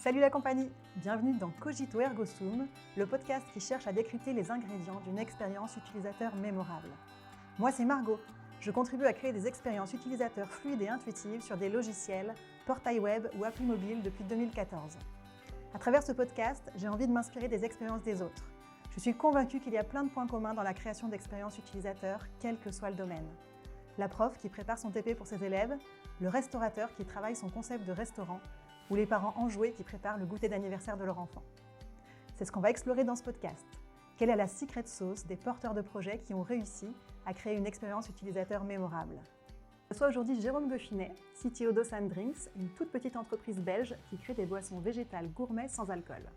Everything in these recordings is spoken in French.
Salut la compagnie, bienvenue dans Cogito Ergo Sum, le podcast qui cherche à décrypter les ingrédients d'une expérience utilisateur mémorable. Moi c'est Margot, je contribue à créer des expériences utilisateurs fluides et intuitives sur des logiciels, portails web ou applis mobiles depuis 2014. À travers ce podcast, j'ai envie de m'inspirer des expériences des autres. Je suis convaincue qu'il y a plein de points communs dans la création d'expériences utilisateurs, quel que soit le domaine. La prof qui prépare son TP pour ses élèves, le restaurateur qui travaille son concept de restaurant, ou les parents enjoués qui préparent le goûter d'anniversaire de leur enfant. C'est ce qu'on va explorer dans ce podcast. Quelle est la secret sauce des porteurs de projets qui ont réussi à créer une expérience utilisateur mémorable? Je reçois aujourd'hui Jérôme Goffinet, CTO d'Osan Drinks, une toute petite entreprise belge qui crée des boissons végétales gourmets sans alcool.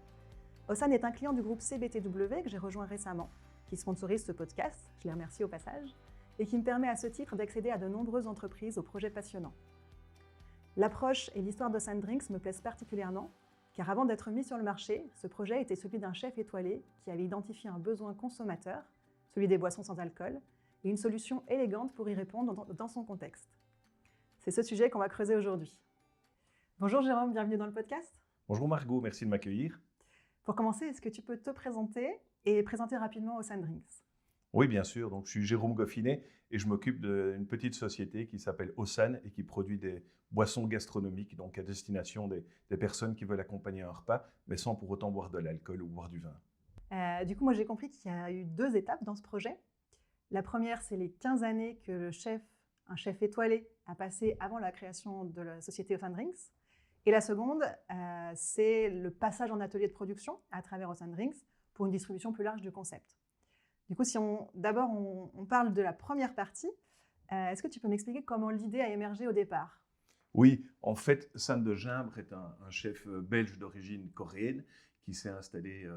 Osan est un client du groupe CBTW que j'ai rejoint récemment, qui sponsorise ce podcast, je les remercie au passage, et qui me permet à ce titre d'accéder à de nombreuses entreprises aux projets passionnants. L'approche et l'histoire d'Osan Drinks me plaisent particulièrement, car avant d'être mis sur le marché, ce projet était celui d'un chef étoilé qui avait identifié un besoin consommateur, celui des boissons sans alcool, et une solution élégante pour y répondre dans son contexte. C'est ce sujet qu'on va creuser aujourd'hui. Bonjour Jérôme, bienvenue dans le podcast. Bonjour Margot, merci de m'accueillir. Pour commencer, est-ce que tu peux te présenter et présenter rapidement Osan Drinks ? Oui, bien sûr. Donc, je suis Jérôme Goffinet et je m'occupe d'une petite société qui s'appelle Osan et qui produit des boissons gastronomiques, donc à destination des personnes qui veulent accompagner un repas, mais sans pour autant boire de l'alcool ou boire du vin. Du coup, moi j'ai compris qu'il y a eu 2 étapes dans ce projet. La première, c'est les 15 années que un chef étoilé, a passé avant la création de la société Osan Drinks. Et la seconde, c'est le passage en atelier de production à travers Osan Drinks pour une distribution plus large du concept. Du coup, si on parle de la première partie, est-ce que tu peux m'expliquer comment l'idée a émergé au départ ? Oui, en fait, San de Gimbre est un chef belge d'origine coréenne qui s'est installé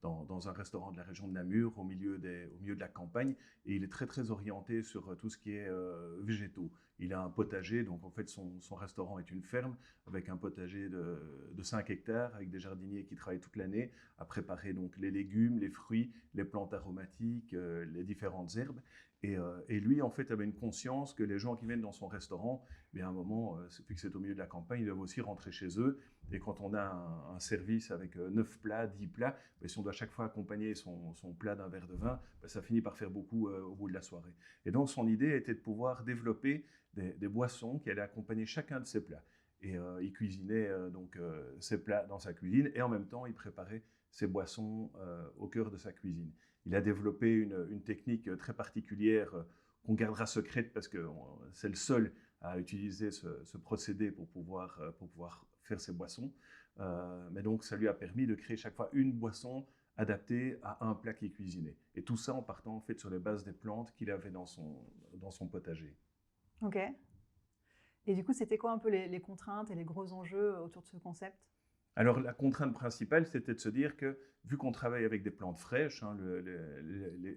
dans un restaurant de la région de Namur au milieu de la campagne, et il est très très orienté sur tout ce qui est végétaux. Il a un potager, donc en fait son restaurant est une ferme avec un potager de 5 hectares avec des jardiniers qui travaillent toute l'année à préparer donc les légumes, les fruits, les plantes aromatiques, les différentes herbes. Et lui, en fait, avait une conscience que les gens qui viennent dans son restaurant, à un moment, vu que c'est au milieu de la campagne, ils doivent aussi rentrer chez eux. Et quand on a un service avec 9 plats, 10 plats, si on doit chaque fois accompagner son plat d'un verre de vin, ça finit par faire beaucoup au bout de la soirée. Et donc, son idée était de pouvoir développer des boissons qui allaient accompagner chacun de ses plats. Et il cuisinait ses plats dans sa cuisine et en même temps, il préparait ses boissons au cœur de sa cuisine. Il a développé une technique très particulière qu'on gardera secrète parce que c'est le seul à utiliser ce procédé pour pouvoir faire ses boissons. Mais donc, ça lui a permis de créer chaque fois une boisson adaptée à un plat qu'il cuisinait. Et tout ça en partant en fait sur les bases des plantes qu'il avait dans son potager. Ok. Et du coup, c'était quoi un peu les contraintes et les gros enjeux autour de ce concept ? Alors, la contrainte principale, c'était de se dire que, vu qu'on travaille avec des plantes fraîches,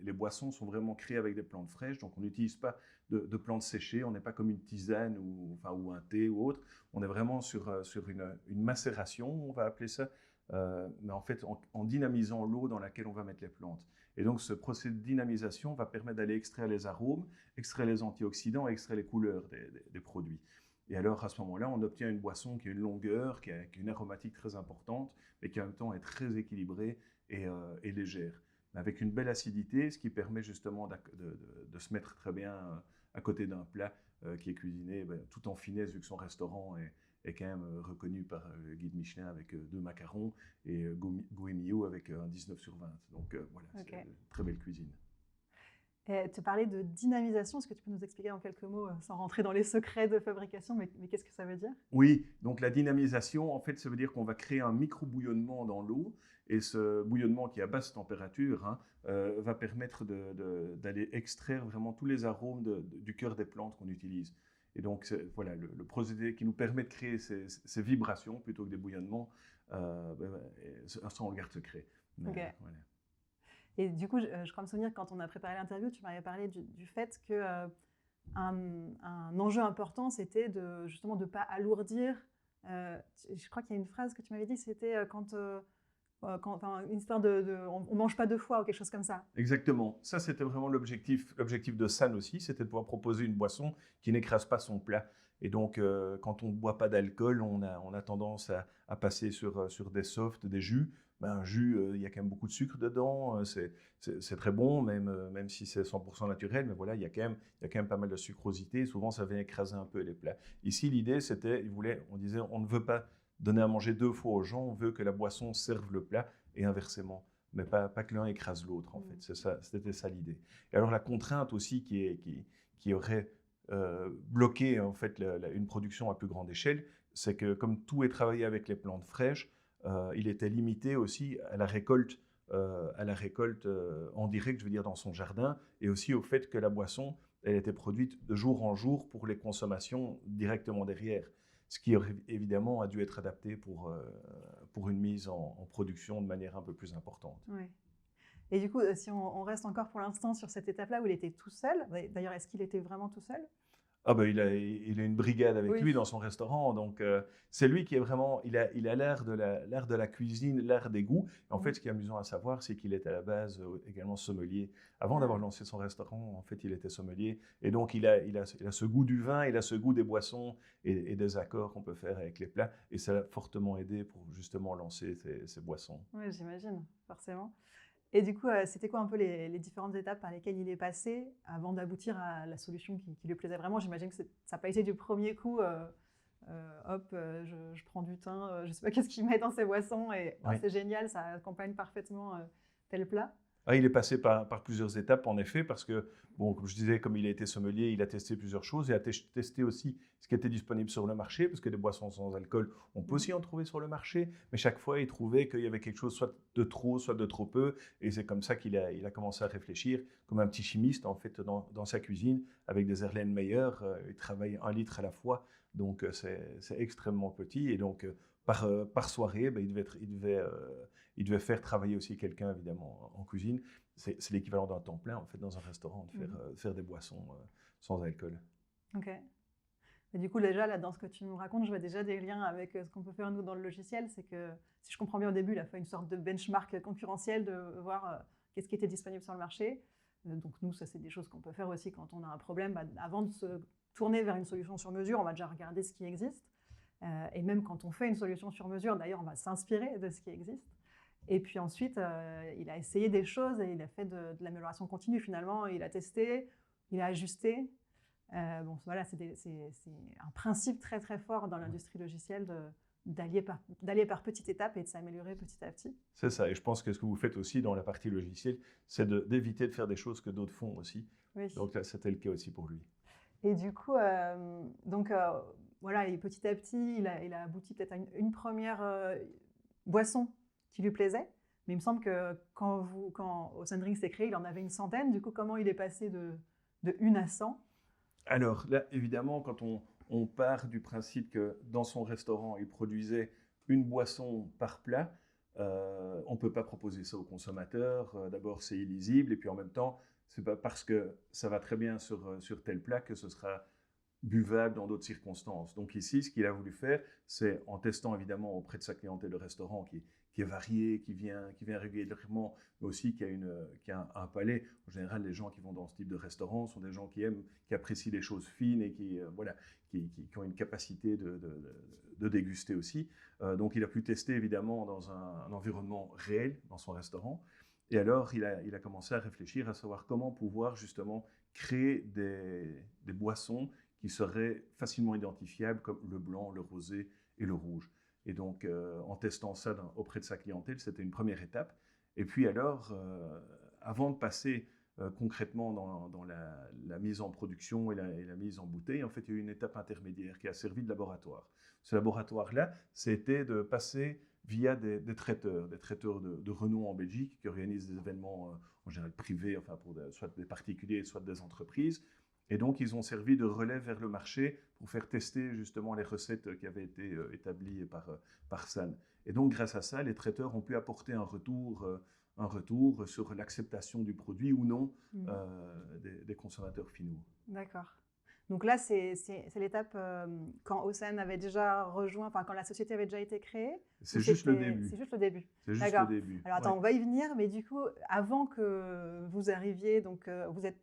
les boissons sont vraiment créées avec des plantes fraîches, donc on n'utilise pas de plantes séchées, on n'est pas comme une tisane ou un thé ou autre, on est vraiment sur une macération, on va appeler ça, mais en fait en dynamisant l'eau dans laquelle on va mettre les plantes. Et donc, ce procédé de dynamisation va permettre d'aller extraire les arômes, extraire les antioxydants, extraire les couleurs des produits. Et alors, à ce moment-là, on obtient une boisson qui a une longueur, qui a une aromatique très importante, mais qui en même temps est très équilibrée et légère. Mais avec une belle acidité, ce qui permet justement de se mettre très bien à côté d'un plat qui est cuisiné tout en finesse, vu que son restaurant est quand même reconnu par le guide Michelin avec 2 macarons et Goemio avec un 19 sur 20. Donc voilà, okay. C'est une très belle cuisine. Tu parlais de dynamisation, est-ce que tu peux nous expliquer en quelques mots, sans rentrer dans les secrets de fabrication, mais qu'est-ce que ça veut dire ? Oui, donc la dynamisation, en fait, ça veut dire qu'on va créer un micro-bouillonnement dans l'eau, et ce bouillonnement qui est à basse température va permettre d'aller extraire vraiment tous les arômes du cœur des plantes qu'on utilise. Et donc, voilà, le procédé qui nous permet de créer ces vibrations plutôt que des bouillonnements, ça on le garde secret. Mais, okay. Voilà. Et du coup, je crois me souvenir que quand on a préparé l'interview, tu m'avais parlé du fait que un enjeu important, c'était justement de ne pas alourdir. Je crois qu'il y a une phrase que tu m'avais dit, c'était une histoire on ne mange pas 2 fois ou quelque chose comme ça. Exactement. Ça, c'était vraiment l'objectif de San aussi, c'était de pouvoir proposer une boisson qui n'écrase pas son plat. Et donc, quand on ne boit pas d'alcool, on a tendance à passer sur des softs, des jus. Ben, un jus, il y a quand même beaucoup de sucre dedans. C'est très bon, même si c'est 100% naturel. Mais voilà, il y a quand même pas mal de sucrosité. Souvent, ça vient écraser un peu les plats. Ici, l'idée, c'était, on disait, on ne veut pas donner à manger 2 fois aux gens. On veut que la boisson serve le plat et inversement. Mais pas que l'un écrase l'autre, en fait. C'était ça l'idée. Et alors, la contrainte aussi qui aurait bloqué en fait une production à plus grande échelle, c'est que comme tout est travaillé avec les plantes fraîches, il était limité aussi à la récolte en direct, je veux dire, dans son jardin, et aussi au fait que la boisson, elle était produite de jour en jour pour les consommations directement derrière. Ce qui évidemment a dû être adapté pour une mise en production de manière un peu plus importante. Ouais. Et du coup, si on reste encore pour l'instant sur cette étape-là où il était tout seul, d'ailleurs, est-ce qu'il était vraiment tout seul ? Ah ben, il a une brigade avec Oui. lui dans son restaurant, donc c'est lui qui est vraiment, il a l'art de la cuisine, l'art des goûts. Et en fait, ce qui est amusant à savoir, c'est qu'il est à la base également sommelier. Avant d'avoir lancé son restaurant, en fait, il était sommelier. Et donc, il a ce goût du vin, il a ce goût des boissons et des accords qu'on peut faire avec les plats. Et ça l'a fortement aidé pour justement lancer ces boissons. Oui, j'imagine, forcément. Et du coup, c'était quoi un peu les différentes étapes par lesquelles il est passé avant d'aboutir à la solution qui lui plaisait vraiment ? J'imagine que ça n'a pas été du premier coup, je prends du thym, je ne sais pas qu'est-ce qu'il met dans ses boissons, et Oui. c'est génial, ça accompagne parfaitement tel plat. Ah, il est passé par plusieurs étapes, en effet, parce que, bon, comme je disais, comme il a été sommelier, il a testé plusieurs choses. Il a testé aussi ce qui était disponible sur le marché, parce que des boissons sans alcool, on peut aussi en trouver sur le marché. Mais chaque fois, il trouvait qu'il y avait quelque chose, soit de trop, soit de trop peu. Et c'est comme ça qu'il a commencé à réfléchir, comme un petit chimiste, en fait, dans sa cuisine, avec des Erlenmeyer. Il travaille 1 litre à la fois, donc c'est extrêmement petit. Et donc, par soirée, ben, il devait faire travailler aussi quelqu'un, évidemment, en cuisine. C'est l'équivalent d'un temps plein, en fait, dans un restaurant, de faire des boissons sans alcool. Ok. Et du coup, déjà, là, dans ce que tu nous racontes, je vois déjà des liens avec ce qu'on peut faire, nous, dans le logiciel. C'est que, si je comprends bien au début, il a fait une sorte de benchmark concurrentiel de voir qu'est-ce qui était disponible sur le marché. Donc, nous, ça, c'est des choses qu'on peut faire aussi quand on a un problème. Bah, avant de se tourner vers une solution sur mesure, on va déjà regarder ce qui existe. Et même quand on fait une solution sur mesure, d'ailleurs, on va s'inspirer de ce qui existe. Et puis ensuite, il a essayé des choses et il a fait de l'amélioration continue. Finalement, il a testé, il a ajusté. Bon, voilà, c'est un principe très très fort dans l'industrie logicielle d'aller par petites étapes et de s'améliorer petit à petit. C'est ça, et je pense que ce que vous faites aussi dans la partie logicielle, c'est d'éviter de faire des choses que d'autres font aussi. Oui. Donc là, c'était le cas aussi pour lui. Et du coup, voilà, et petit à petit, il a abouti peut-être à une première boisson qui lui plaisait. Mais il me semble que quand Ocean Drink s'est créé, il en avait une centaine. Du coup, comment il est passé de 1 à 100 ? Alors là, évidemment, quand on part du principe que dans son restaurant, il produisait une boisson par plat, on ne peut pas proposer ça aux consommateurs. D'abord, c'est illisible, et puis en même temps, ce n'est pas parce que ça va très bien sur tel plat que ce sera buvable dans d'autres circonstances. Donc ici, ce qu'il a voulu faire, c'est en testant évidemment auprès de sa clientèle de restaurant qui est variée, qui vient régulièrement, mais aussi qui a un palais. En général, les gens qui vont dans ce type de restaurant sont des gens qui apprécient les choses fines et qui ont une capacité de déguster aussi. Donc il a pu tester évidemment dans un environnement réel dans son restaurant. Et alors, il a commencé à réfléchir à savoir comment pouvoir justement créer des boissons qui seraient facilement identifiables comme le blanc, le rosé et le rouge. Et donc, en testant ça auprès de sa clientèle, c'était une première étape. Et puis alors, avant de passer concrètement dans la mise en production et la mise en bouteille, en fait, il y a eu une étape intermédiaire qui a servi de laboratoire. Ce laboratoire-là, c'était de passer via des traiteurs de renom en Belgique qui organisent des événements en général privés, enfin pour soit des particuliers, soit des entreprises. Et donc, ils ont servi de relais vers le marché pour faire tester justement les recettes qui avaient été établies par SAN. Et donc, grâce à ça, les traiteurs ont pu apporter un retour sur l'acceptation du produit ou non des consommateurs finaux. D'accord. Donc là, c'est l'étape quand Ocean avait déjà rejoint, enfin quand la société avait déjà été créée. C'est juste le début. C'est juste le début. C'est juste le début. Alors attends, on va y venir, mais du coup, avant que vous arriviez, donc vous êtes,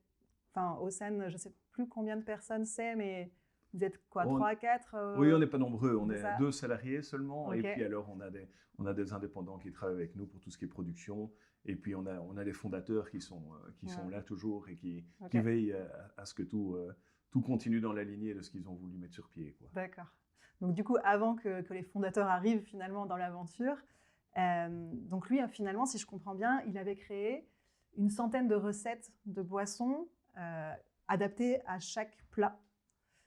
enfin Ocean, je ne sais plus combien de personnes c'est, mais Vous êtes quoi, 3 à 4 Oui, on n'est pas nombreux. On c'est est ça 2 salariés seulement. Ok. Et puis alors, on a des indépendants qui travaillent avec nous pour tout ce qui est production. Et puis, on a les fondateurs qui sont là toujours et qui veillent à ce que tout continue dans la lignée de ce qu'ils ont voulu mettre sur pied, quoi. D'accord. Donc, du coup, avant que les fondateurs arrivent finalement dans l'aventure, donc lui, finalement, si je comprends bien, il avait créé une centaine de recettes de boissons adaptées à chaque plat.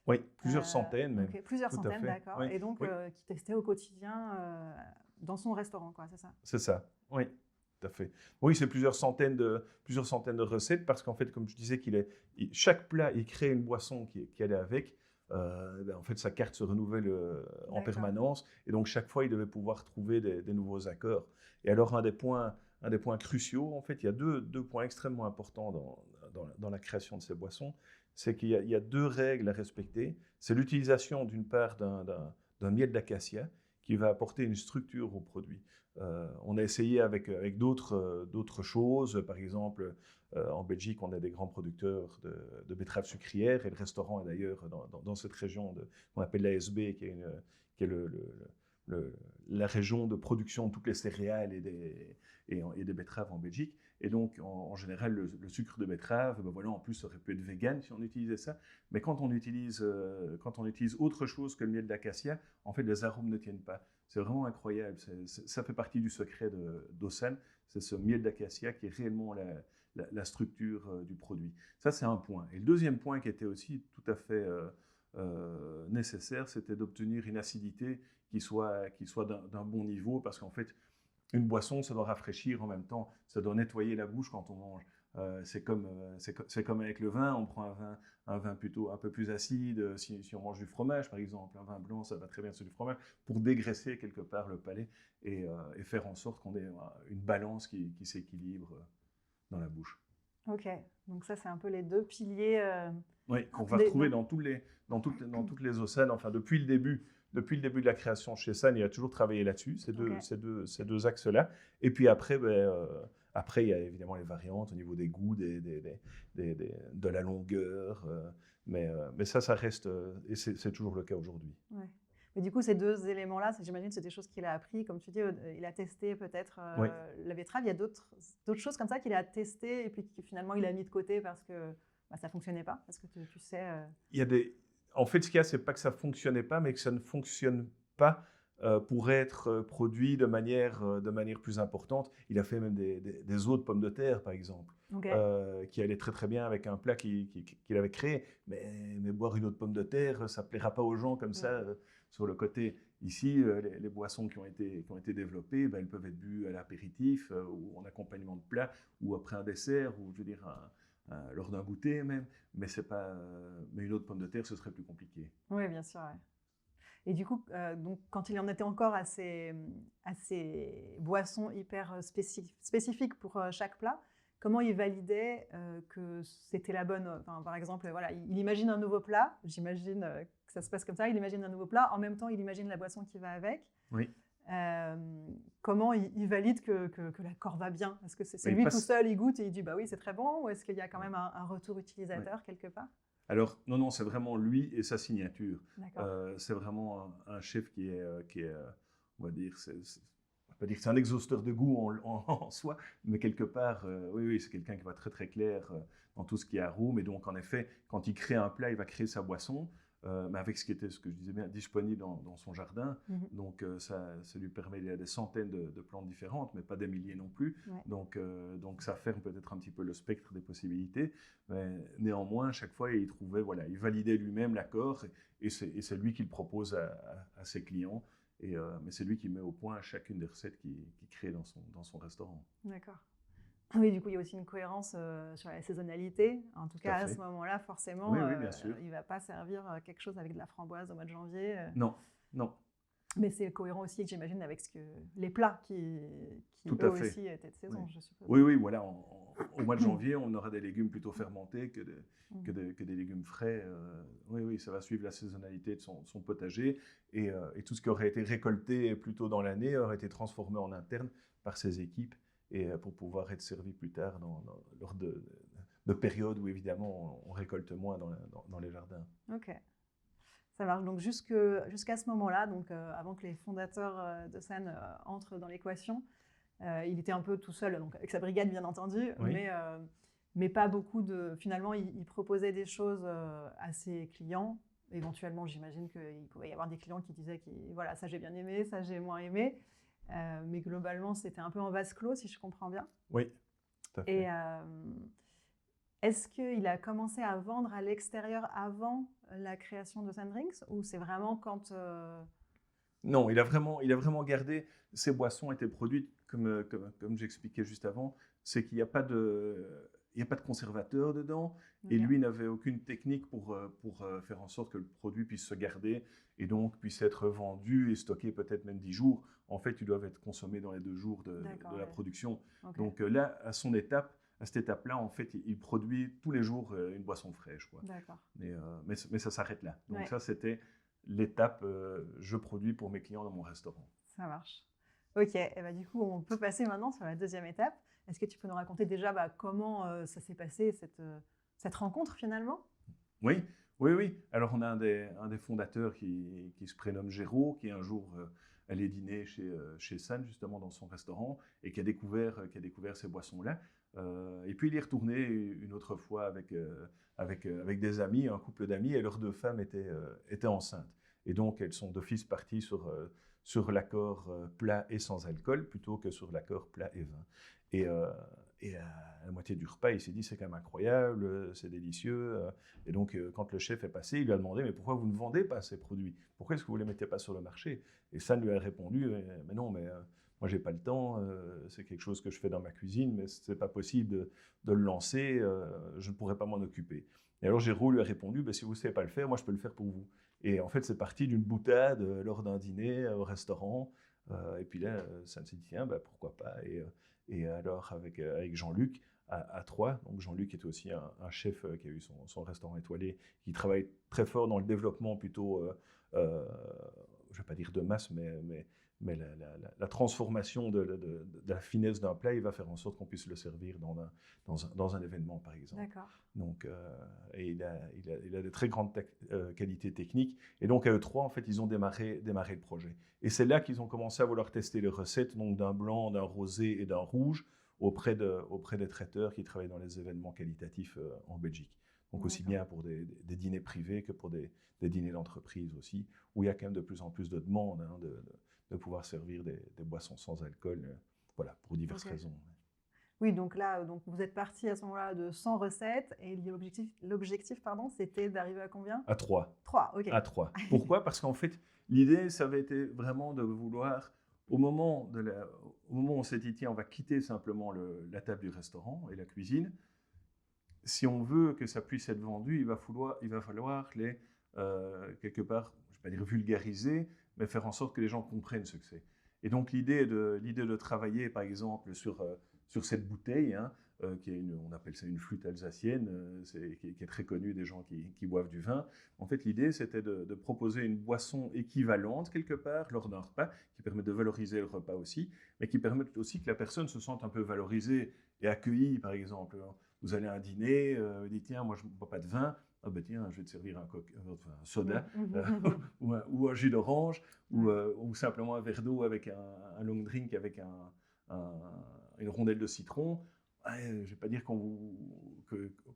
Oui, plusieurs centaines même. Okay, plusieurs centaines, d'accord. Oui. Et donc, qui testait au quotidien dans son restaurant, quoi, c'est ça? C'est ça, oui, tout à fait. Oui, c'est plusieurs centaines de recettes parce qu'en fait, comme je disais, chaque plat, il crée une boisson qui allait avec. En fait, sa carte se renouvelle en permanence. Et donc, chaque fois, il devait pouvoir trouver des nouveaux accords. Et alors, un des points cruciaux, en fait, il y a deux points extrêmement importants dans la création de ces boissons. C'est qu'il y a 2 règles à respecter. C'est l'utilisation d'une part d'un miel d'acacia qui va apporter une structure au produit. On a essayé avec d'autres choses. Par exemple, en Belgique, on a des grands producteurs de betteraves sucrières et le restaurant est d'ailleurs dans cette région qu'on appelle l'ASB, qui est la région de production de toutes les céréales et des betteraves en Belgique. Et donc, en général, le sucre de betterave, en plus, ça aurait pu être vegan si on utilisait ça. Mais quand on utilise autre chose que le miel d'acacia, en fait, les arômes ne tiennent pas. C'est vraiment incroyable. Ça fait partie du secret d'Osan. C'est ce miel d'acacia qui est réellement la structure du produit. Ça, c'est un point. Et le deuxième point qui était aussi tout à fait nécessaire, c'était d'obtenir une acidité qui soit d'un bon niveau, parce qu'en fait, une boisson, ça doit rafraîchir en même temps, ça doit nettoyer la bouche quand on mange. C'est comme avec le vin, on prend un vin plutôt un peu plus acide, si on mange du fromage par exemple, un vin blanc, ça va très bien sur du fromage, pour dégraisser quelque part le palais et faire en sorte qu'on ait une balance qui s'équilibre dans la bouche. Ok, donc ça c'est un peu les 2 piliers. Oui, qu'on va retrouver dans toutes les Osan, enfin depuis le début de la création chez San, il a toujours travaillé là-dessus, ces deux axes-là. Et puis après, il y a évidemment les variantes au niveau des goûts, de la longueur. Mais ça reste, et c'est toujours le cas aujourd'hui. Ouais. Mais du coup, ces 2 éléments-là, j'imagine que c'est des choses qu'il a appris. Comme tu dis, il a testé peut-être la betterave. Il y a d'autres choses comme ça qu'il a testé et puis que finalement il a mis de côté parce que ça ne fonctionnait pas. Est-ce que tu sais En fait, ce qu'il y a, c'est pas que ça fonctionnait pas, mais que ça ne fonctionne pas pour être produit de manière plus importante. Il a fait même des eaux de pommes de terre, par exemple, qui allaient très très bien avec un plat qu'il avait créé. Mais boire une eau de pommes de terre, ça plaira pas aux gens comme ça sur le côté. Ici, les boissons qui ont été développées, elles peuvent être bues à l'apéritif ou en accompagnement de plat ou après un dessert ou je veux dire lors d'un goûter même, mais une eau de pomme de terre, ce serait plus compliqué. Oui, bien sûr. Ouais. Et du coup, donc, quand il en était encore à ces boissons hyper spécifiques pour chaque plat, comment il validait que c'était la bonne... par exemple, voilà, il imagine un nouveau plat, j'imagine que ça se passe comme ça, il imagine un nouveau plat, en même temps, il imagine la boisson qui va avec. Oui. Comment il valide que l'accord va bien? Est-ce que c'est lui tout seul, il goûte et il dit bah oui, c'est très bon, ou est-ce qu'il y a quand même un retour utilisateur quelque part? Alors non, c'est vraiment lui et sa signature. C'est vraiment un chef qui est on va dire, on va pas dire que c'est un exhausteur de goût en soi, mais quelque part, oui, c'est quelqu'un qui va très très clair dans tout ce qui est arôme. Et donc en effet, quand il crée un plat, il va créer sa boisson. Mais avec ce que je disais bien, disponible dans son jardin. Donc ça lui permet, il y a des centaines de plantes différentes, mais pas des milliers non plus. Donc ça ferme peut-être un petit peu le spectre des possibilités. Mais néanmoins, à chaque fois, il validait lui-même l'accord et c'est lui qui le propose à ses clients. Mais c'est lui qui met au point chacune des recettes qu'il crée dans son restaurant. D'accord. Oui, du coup, il y a aussi une cohérence sur la saisonnalité. En tout cas, à ce moment-là, forcément, bien sûr. Il ne va pas servir quelque chose avec de la framboise au mois de janvier. Non. Mais c'est cohérent aussi, j'imagine, avec les plats qui eux aussi étaient de saison, je suppose. Oui, voilà. Au mois de janvier, on aura des légumes plutôt fermentés que des légumes frais. Oui, ça va suivre la saisonnalité de son potager. Et tout ce qui aurait été récolté plus tôt dans l'année aurait été transformé en interne par ses équipes et pour pouvoir être servi plus tard lors de périodes où, évidemment, on récolte moins dans les jardins. Ok. Ça marche. Donc jusqu'à ce moment-là, donc avant que les fondateurs de San entrent dans l'équation, il était un peu tout seul, donc avec sa brigade bien entendu, Oui. mais pas beaucoup de. Finalement, il proposait des choses à ses clients. Éventuellement, j'imagine qu'il pouvait y avoir des clients qui disaient voilà, ça j'ai bien aimé, ça j'ai moins aimé. Mais globalement, c'était un peu en vase clos, si je comprends bien. Oui, tout à fait. Et est-ce qu'il a commencé à vendre à l'extérieur avant la création de Sandrinks ou c'est vraiment quand... Non, il a vraiment gardé. Ces boissons étaient produites, comme j'expliquais juste avant, c'est qu'il n'y a pas de conservateur dedans, et Ok. lui n'avait aucune technique pour faire en sorte que le produit puisse se garder et donc puisse être vendu et stocké peut-être même 10 jours. En fait, ils doivent être consommés dans les 2 jours de la Ouais. production. Ok. Donc là, à cette étape-là, en fait, il produit tous les jours une boisson fraîche, quoi. D'accord. Mais ça s'arrête là. Donc Ouais. ça, c'était l'étape je produis pour mes clients dans mon restaurant. Ça marche. Ok, et bah, du coup, on peut passer maintenant sur la deuxième étape. Est-ce que tu peux nous raconter déjà comment ça s'est passé, cette rencontre finalement? Oui, oui, oui. Alors, on a un des fondateurs qui se prénomme Géraud, qui un jour allait dîner chez San, justement, dans son restaurant, et qui a découvert ces boissons-là. Et puis, il y est retourné une autre fois avec des amis, un couple d'amis, et leurs 2 femmes étaient enceintes. Et donc, elles sont d'office parties sur l'accord plat et sans alcool, plutôt que sur l'accord plat et vin. Et à la moitié du repas, il s'est dit, c'est quand même incroyable, c'est délicieux. Et donc, quand le chef est passé, il lui a demandé, mais pourquoi vous ne vendez pas ces produits? Pourquoi est-ce que vous ne les mettez pas sur le marché? Et San lui a répondu, mais non, moi, j'ai pas le temps, c'est quelque chose que je fais dans ma cuisine, mais c'est pas possible de le lancer, je ne pourrais pas m'en occuper. Et alors, Géraud lui a répondu, si vous ne savez pas le faire, moi, je peux le faire pour vous. Et en fait, c'est parti d'une boutade lors d'un dîner au restaurant. Et puis là, San s'est dit, tiens, pourquoi pas. Et alors, avec Jean-Luc, à Troyes. Donc Jean-Luc était aussi un chef qui a eu son restaurant étoilé, qui travaille très fort dans le développement plutôt, je ne vais pas dire de masse, mais la transformation de la finesse d'un plat, il va faire en sorte qu'on puisse le servir dans un événement, par exemple. D'accord. Donc, et il a de très grandes qualités techniques. Et donc, à eux trois, en fait, ils ont démarré le projet. Et c'est là qu'ils ont commencé à vouloir tester les recettes, donc d'un blanc, d'un rosé et d'un rouge, auprès des traiteurs qui travaillent dans les événements qualitatifs en Belgique. Donc aussi bien pour des dîners privés que pour des dîners d'entreprise aussi, où il y a quand même de plus en plus de demandes de pouvoir servir des boissons sans alcool, voilà, pour diverses raisons. Oui, donc là, vous êtes parti à ce moment-là de 100 recettes et l'objectif, c'était d'arriver à combien? À 3. 3, ok. À 3. Pourquoi? Parce qu'en fait, l'idée, ça avait été vraiment de vouloir, au moment où on s'est dit, tiens, on va quitter simplement la table du restaurant et la cuisine, si on veut que ça puisse être vendu, il va falloir les, quelque part, je ne vais pas dire vulgariser, mais faire en sorte que les gens comprennent ce que c'est. Et donc l'idée de travailler, par exemple, sur cette bouteille, qui est on appelle ça une flûte alsacienne, qui est très connue des gens qui boivent du vin. En fait, l'idée, c'était de proposer une boisson équivalente, quelque part, lors d'un repas, qui permet de valoriser le repas aussi, mais qui permet aussi que la personne se sente un peu valorisée et accueillie, par exemple. Vous allez à un dîner, vous dites, tiens, moi, je ne bois pas de vin. Ah ben tiens, je vais te servir un soda ou un jus d'orange ou simplement un verre d'eau avec un long drink avec une rondelle de citron. Je ne vais pas dire qu'on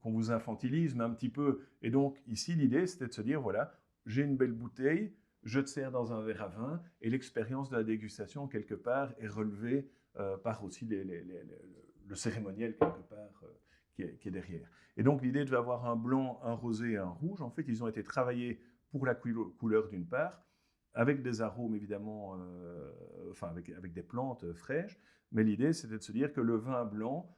vous infantilise, mais un petit peu. Et donc ici, l'idée, c'était de se dire, voilà, j'ai une belle bouteille, je te sers dans un verre à vin, et l'expérience de la dégustation, quelque part, est relevée par aussi le cérémoniel, quelque part, qui est derrière. Et donc l'idée devait avoir un blanc, un rosé et un rouge. En fait, ils ont été travaillés pour la couleur d'une part, avec des arômes évidemment, avec des plantes fraîches, mais l'idée c'était de se dire que le vin blanc,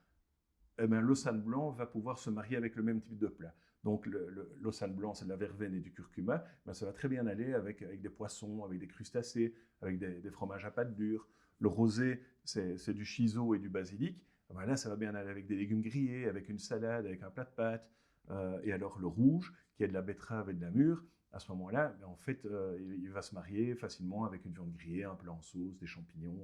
le San blanc va pouvoir se marier avec le même type de plat. Donc le San blanc, c'est de la verveine et du curcuma, ça va très bien aller avec des poissons, avec des crustacés, avec des fromages à pâte dure. Le rosé, c'est du shiso et du basilic. Là, ça va bien aller avec des légumes grillés, avec une salade, avec un plat de pâtes. Et alors le rouge, qui est de la betterave et de la mûre, à ce moment-là, en fait, il va se marier facilement avec une viande grillée, un plat en sauce, des champignons,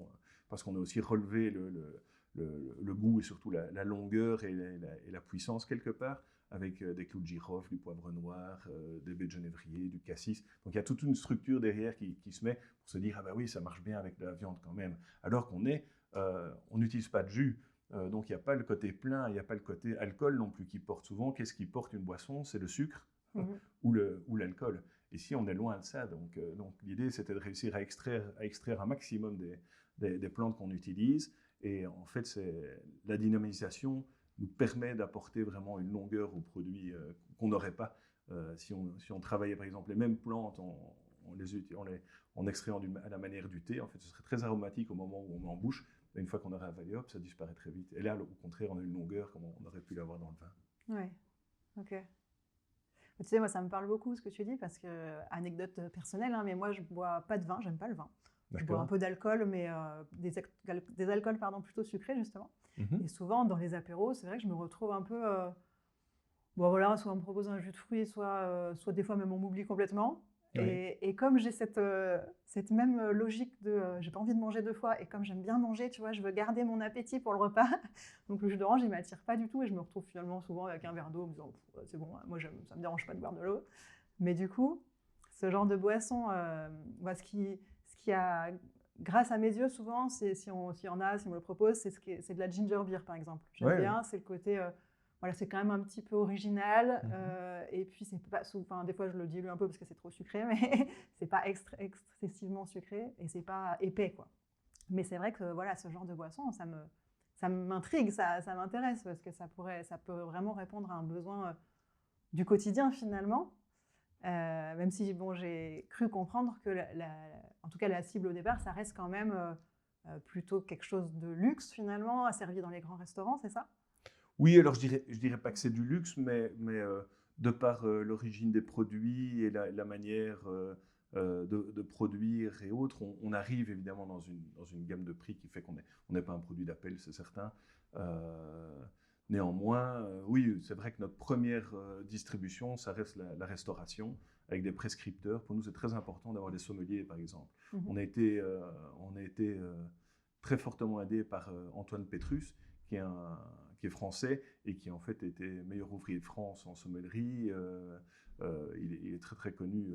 parce qu'on a aussi relevé le goût et surtout la longueur et la puissance quelque part avec des clous de girofle, du poivre noir, des baies de genévrier, du cassis. Donc il y a toute une structure derrière qui se met pour se dire ah ben oui, ça marche bien avec de la viande quand même. Alors on n'utilise pas de jus. Donc il n'y a pas le côté plein, il n'y a pas le côté alcool non plus qui porte souvent. Qu'est-ce qui porte une boisson? C'est le sucre ou l'alcool. Ici, on est loin de ça. Donc l'idée, c'était de réussir à extraire un maximum des plantes qu'on utilise. Et en fait, la dynamisation nous permet d'apporter vraiment une longueur aux produits qu'on n'aurait pas si on travaillait par exemple les mêmes plantes en extrayant à la manière du thé. En fait, ce serait très aromatique au moment où on met en bouche. Une fois qu'on aurait avalé, hop, ça disparaît très vite. Et là, au contraire, on a une longueur comme on aurait pu l'avoir dans le vin. Ouais, ok. Tu sais, moi, ça me parle beaucoup ce que tu dis parce que, anecdote personnelle, hein, mais moi, je bois pas de vin, j'aime pas le vin. Je bois un peu d'alcool, mais des alcools plutôt sucrés, justement. Et souvent, dans les apéros, c'est vrai que je me retrouve un peu... bon, voilà, soit on me propose un jus de fruits, soit des fois même on m'oublie complètement. Oui. Et comme j'ai cette même logique de j'ai pas envie de manger 2 fois, et comme j'aime bien manger, tu vois, je veux garder mon appétit pour le repas. Donc le jus d'orange, il m'attire pas du tout, et je me retrouve finalement souvent avec un verre d'eau en me disant c'est bon, moi ça me dérange pas de boire de l'eau. Mais du coup, ce genre de boisson, moi, ce qui a, grâce à mes yeux, souvent, c'est si on me le propose, c'est de la ginger beer par exemple. J'aime bien, c'est le côté voilà, c'est quand même un petit peu original, et puis c'est pas, enfin, des fois je le dilue un peu parce que c'est trop sucré, mais c'est pas excessivement sucré et c'est pas épais, quoi. Mais c'est vrai que voilà, ce genre de boisson, ça m'intrigue, ça m'intéresse parce que ça peut vraiment répondre à un besoin du quotidien finalement. Même si bon, j'ai cru comprendre que en tout cas la cible au départ, ça reste quand même plutôt quelque chose de luxe finalement, à servir dans les grands restaurants, c'est ça? Oui, alors je dirais pas que c'est du luxe, mais de par l'origine des produits et la manière de produire et autres, on arrive évidemment dans une gamme de prix qui fait qu'on n'est pas un produit d'appel, c'est certain. Néanmoins, oui, c'est vrai que notre première distribution, ça reste la restauration avec des prescripteurs. Pour nous, c'est très important d'avoir des sommeliers, par exemple. On a été très fortement aidé par Antoine Pétrus, qui est français et qui en fait était meilleur ouvrier de France en sommellerie. Il est très très connu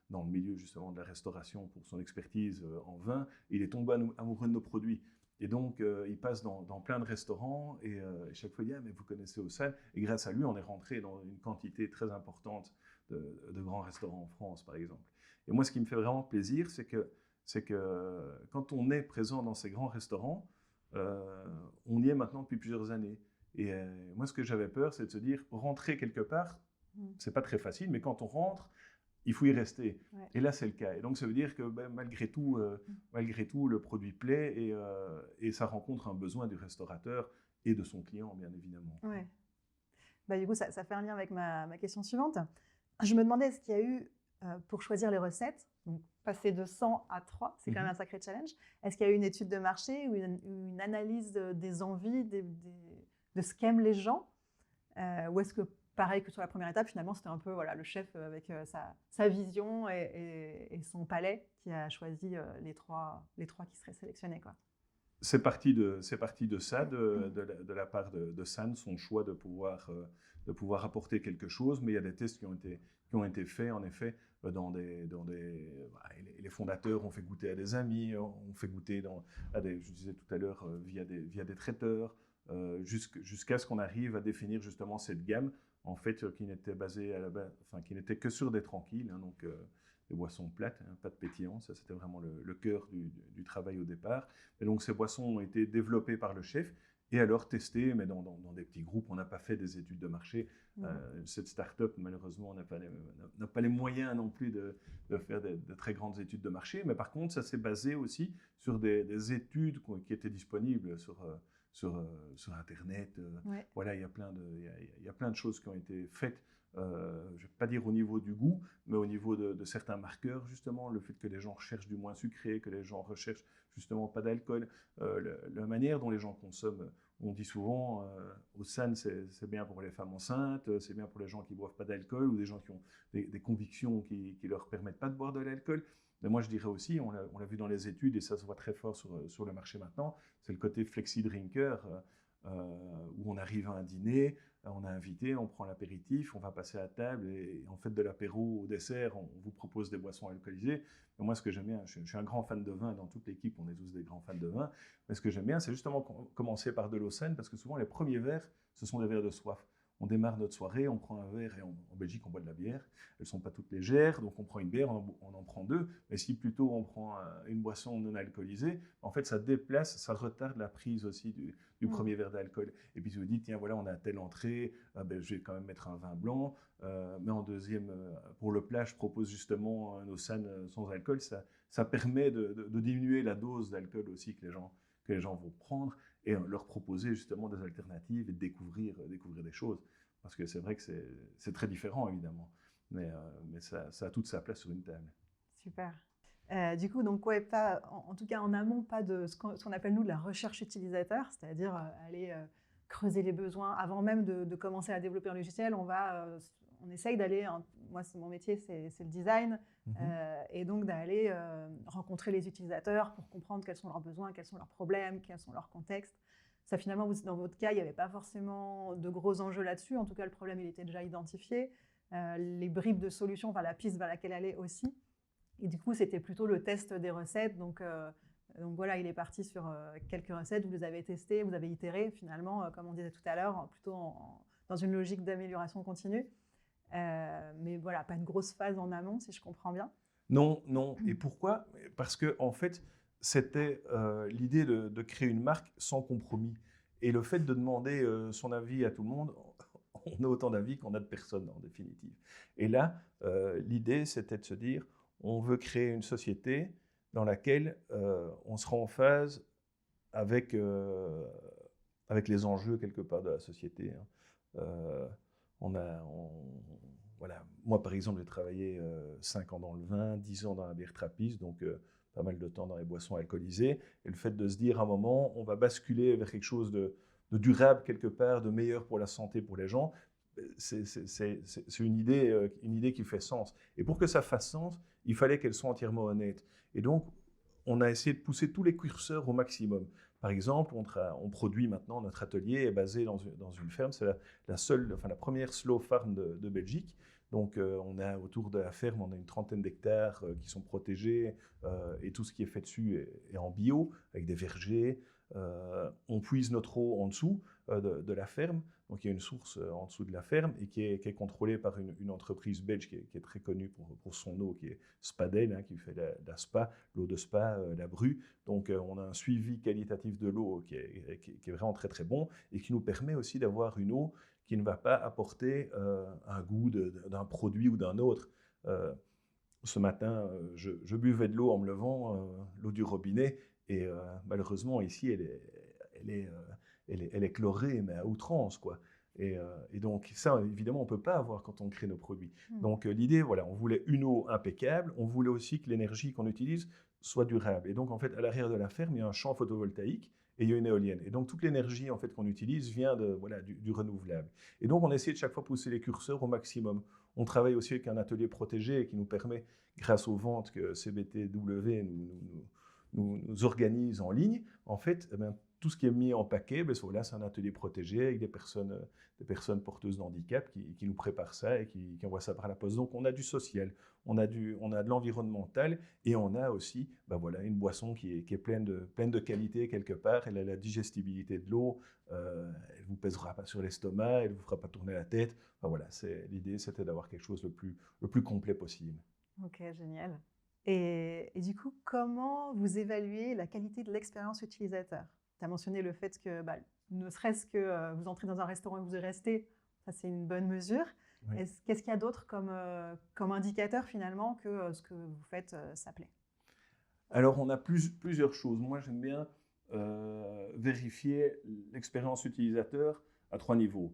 dans le milieu justement de la restauration pour son expertise en vin. Il est tombé amoureux de nos produits. Et donc, il passe dans plein de restaurants et chaque fois, il dit « Ah, mais vous connaissez Aussan ?» Et grâce à lui, on est rentré dans une quantité très importante de grands restaurants en France, par exemple. Et moi, ce qui me fait vraiment plaisir, c'est que quand on est présent dans ces grands restaurants, on y est maintenant depuis plusieurs années. Et moi, ce que j'avais peur, c'est de se dire, rentrer quelque part, c'est pas très facile, mais quand on rentre, il faut y rester. Ouais. Et là, c'est le cas. Et donc, ça veut dire que malgré tout, le produit plaît et ça rencontre un besoin du restaurateur et de son client, bien évidemment. Ouais. Bah, du coup, ça fait un lien avec ma question suivante. Je me demandais, est-ce qu'il y a eu, pour choisir les recettes, donc passer de 100 à 3, c'est quand même un sacré challenge, est-ce qu'il y a eu une étude de marché ou une analyse des envies, de ce qu'aiment les gens, ou est-ce que, pareil que sur la première étape, finalement, c'était un peu voilà, le chef avec sa vision et son palais qui a choisi les trois qui seraient sélectionnés, quoi. C'est parti de ça, de la part de San, son choix de pouvoir apporter quelque chose, mais il y a des tests qui ont été faits, en effet, les fondateurs ont fait goûter à des amis, ont fait goûter je disais tout à l'heure, via des traiteurs, jusqu'à ce qu'on arrive à définir justement cette gamme, en fait, qui n'était basée qui n'était que sur des tranquilles, hein, donc des boissons plates, hein, pas de pétillant, ça c'était vraiment le cœur du travail au départ. Et donc ces boissons ont été développées par le chef et alors testées, mais dans des petits groupes. On n'a pas fait des études de marché. Cette start-up, malheureusement, n'a pas les moyens non plus de faire de très grandes études de marché, mais par contre, ça s'est basé aussi sur des études qui étaient disponibles sur Internet. Ouais. Voilà, il y a plein de choses qui ont été faites. Je ne vais pas dire au niveau du goût, mais au niveau de certains marqueurs, justement, le fait que les gens recherchent du moins sucré, que les gens recherchent justement pas d'alcool, la manière dont les gens consomment. On dit souvent, Aussan, c'est bien pour les femmes enceintes, c'est bien pour les gens qui ne boivent pas d'alcool ou des gens qui ont des convictions qui ne leur permettent pas de boire de l'alcool. Mais moi, je dirais aussi, on l'a vu dans les études et ça se voit très fort sur le marché maintenant, c'est le côté flexi-drinker. où on arrive à un dîner, on est invité, on prend l'apéritif, on va passer à table et en fait de l'apéro au dessert, on vous propose des boissons alcoolisées. Et moi, ce que j'aime bien, je suis un grand fan de vin, dans toute l'équipe, on est tous des grands fans de vin, mais ce que j'aime bien, c'est justement commencer par de l'eau saine, parce que souvent les premiers verres, ce sont des verres de soif. On démarre notre soirée, on prend un verre, et en Belgique, on boit de la bière. Elles ne sont pas toutes légères, donc on prend une bière, on en prend deux. Mais si plutôt on prend une boisson non alcoolisée, en fait, ça déplace, ça retarde la prise aussi du premier verre d'alcool. Et puis, si vous dites, tiens, voilà, on a telle entrée, je vais quand même mettre un vin blanc. Mais en deuxième, pour le plat, je propose justement un Ossan sans alcool. Ça permet de diminuer la dose d'alcool aussi que les gens vont prendre et leur proposer justement des alternatives et de découvrir des choses. Parce que c'est vrai que c'est très différent, évidemment. Mais ça a toute sa place sur une table. Super. Du coup, donc, ouais, pas, en tout cas en amont, pas de ce qu'on appelle nous de la recherche utilisateur, c'est-à-dire aller creuser les besoins. Avant même de commencer à développer un logiciel, on essaye d'aller, moi c'est mon métier, c'est le design, et donc d'aller rencontrer les utilisateurs pour comprendre quels sont leurs besoins, quels sont leurs problèmes, quels sont leurs contextes. Ça, finalement, dans votre cas, il n'y avait pas forcément de gros enjeux là-dessus. En tout cas, le problème, il était déjà identifié. Les bribes de solutions, enfin, la piste vers laquelle aller aussi. Et du coup, c'était plutôt le test des recettes. Donc voilà, il est parti sur quelques recettes. Vous les avez testées, vous avez itéré finalement, comme on disait tout à l'heure, plutôt dans une logique d'amélioration continue. Mais voilà, pas une grosse phase en amont, si je comprends bien. Non, non. Et pourquoi ? Parce que en fait, c'était l'idée de créer une marque sans compromis. Et le fait de demander son avis à tout le monde, on a autant d'avis qu'on a de personnes en définitive. Et là, l'idée, c'était de se dire, on veut créer une société dans laquelle on sera en phase avec les enjeux quelque part de la société. Voilà. Moi, par exemple, j'ai travaillé 5 ans dans le vin, 10 ans dans la bière trappiste, donc pas mal de temps dans les boissons alcoolisées. Et le fait de se dire à un moment, on va basculer vers quelque chose de durable quelque part, de meilleur pour la santé, pour les gens, c'est une idée qui fait sens. Et pour que ça fasse sens, il fallait qu'elle soit entièrement honnête. Et donc, on a essayé de pousser tous les curseurs au maximum. Par exemple, on produit maintenant, notre atelier est basé dans une ferme, c'est la première slow farm de Belgique. Donc, on a autour de la ferme, on a une trentaine d'hectares qui sont protégés et tout ce qui est fait dessus est en bio, avec des vergers. On puise notre eau en dessous de la ferme. Donc, il y a une source en dessous de la ferme et qui est contrôlée par une entreprise belge qui est très connue pour son eau, qui est Spadel, qui fait la spa, l'eau de spa, la bru. Donc, on a un suivi qualitatif de l'eau qui est vraiment très, très bon et qui nous permet aussi d'avoir une eau qui ne va pas apporter un goût d'un produit ou d'un autre. Ce matin, je buvais de l'eau en me levant, l'eau du robinet, et malheureusement, ici, elle est chlorée, mais à outrance, quoi. Et donc, ça, évidemment, on ne peut pas avoir quand on crée nos produits. Donc, l'idée, voilà, on voulait une eau impeccable, on voulait aussi que l'énergie qu'on utilise soit durable. Et donc, en fait, à l'arrière de la ferme, il y a un champ photovoltaïque et il y a une éolienne. Et donc, toute l'énergie en fait, qu'on utilise vient du renouvelable. Et donc, on essaie de chaque fois pousser les curseurs au maximum. On travaille aussi avec un atelier protégé qui nous permet, grâce aux ventes que CBTW nous organise en ligne, en fait, tout ce qui est mis en paquet, voilà, c'est un atelier protégé avec des personnes porteuses de handicap qui nous préparent ça et qui envoient ça par la poste. Donc, on a du social, on a de l'environnemental et on a aussi voilà, une boisson qui est pleine de qualité quelque part. Elle a la digestibilité de l'eau, elle ne vous pèsera pas sur l'estomac, elle ne vous fera pas tourner la tête. Enfin, voilà, l'idée, c'était d'avoir quelque chose le plus complet possible. Ok, génial. Et du coup, comment vous évaluez la qualité de l'expérience utilisateur ? Tu as mentionné le fait que, ne serait-ce que vous entrez dans un restaurant et vous y restez, ça c'est une bonne mesure. Oui. Qu'est-ce qu'il y a d'autre comme indicateur finalement que ce que vous faites, ça plaît ? Alors, on a plusieurs choses. Moi, j'aime bien vérifier l'expérience utilisateur à 3 niveaux.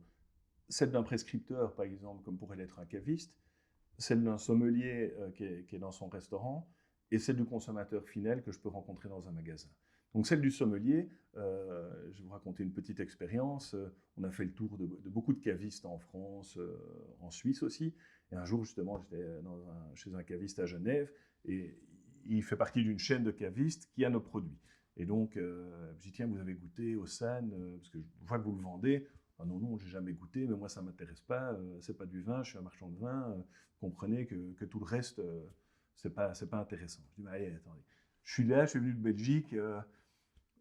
Celle d'un prescripteur, par exemple, comme pourrait l'être un caviste, celle d'un sommelier qui est dans son restaurant, et celle du consommateur final que je peux rencontrer dans un magasin. Donc celle du sommelier, je vais vous raconter une petite expérience. On a fait le tour de beaucoup de cavistes en France, en Suisse aussi. Et un jour, justement, j'étais chez un caviste à Genève, et il fait partie d'une chaîne de cavistes qui a nos produits. Et donc, je dis, tiens, vous avez goûté au SAN, parce que je vois que vous le vendez. Ah non, non, j'ai jamais goûté, mais moi, ça ne m'intéresse pas. C'est pas du vin, je suis un marchand de vin. Comprenez que tout le reste, c'est pas intéressant. Je dis, mais allez, attendez. Je suis là, je suis venu de Belgique.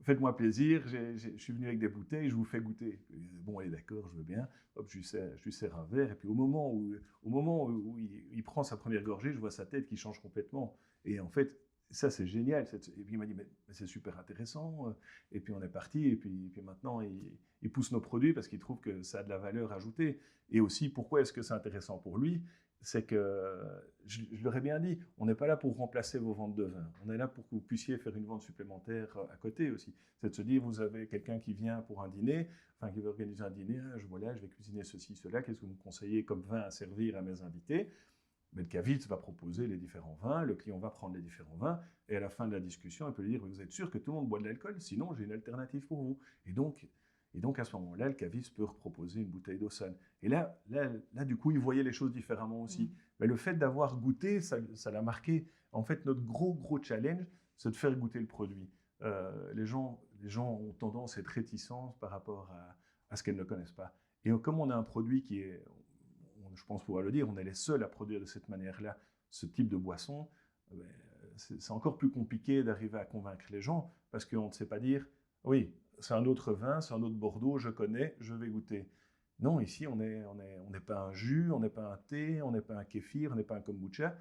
Faites-moi plaisir, je suis venu avec des bouteilles, je vous fais goûter. Bon, allez, d'accord, je veux bien. Hop, je lui sers un verre. Et puis au moment où il prend sa première gorgée, je vois sa tête qui change complètement. Et en fait, ça, c'est génial. Et puis il m'a dit, mais c'est super intéressant. Et puis on est parti. Et puis maintenant, il pousse nos produits parce qu'il trouve que ça a de la valeur ajoutée. Et aussi, pourquoi est-ce que c'est intéressant pour lui? C'est que, je leur ai bien dit, on n'est pas là pour remplacer vos ventes de vin. On est là pour que vous puissiez faire une vente supplémentaire à côté aussi. C'est de se dire, vous avez quelqu'un qui vient pour un dîner, enfin qui veut organiser un dîner, voilà, je vais cuisiner ceci, cela, qu'est-ce que vous me conseillez comme vin à servir à mes invités? Mais le caviste va proposer les différents vins, le client va prendre les différents vins, et à la fin de la discussion, il peut lui dire, vous êtes sûr que tout le monde boit de l'alcool? Sinon, j'ai une alternative pour vous. Et donc à ce moment-là, le caviste peut proposer une bouteille d'Aussanne. Et là, du coup, il voyait les choses différemment aussi. Mais le fait d'avoir goûté, ça l'a marqué. En fait, notre gros challenge, c'est de faire goûter le produit. Les gens ont tendance à être réticents par rapport à ce qu'elles ne connaissent pas. Et comme on a un produit qui est, je pense pouvoir le dire, on est les seuls à produire de cette manière-là ce type de boisson, c'est encore plus compliqué d'arriver à convaincre les gens parce qu'on ne sait pas dire, oui, c'est un autre vin, c'est un autre Bordeaux, je connais, je vais goûter. Non, ici, on n'est pas un jus, on n'est pas un thé, on n'est pas un kéfir, on n'est pas un kombucha,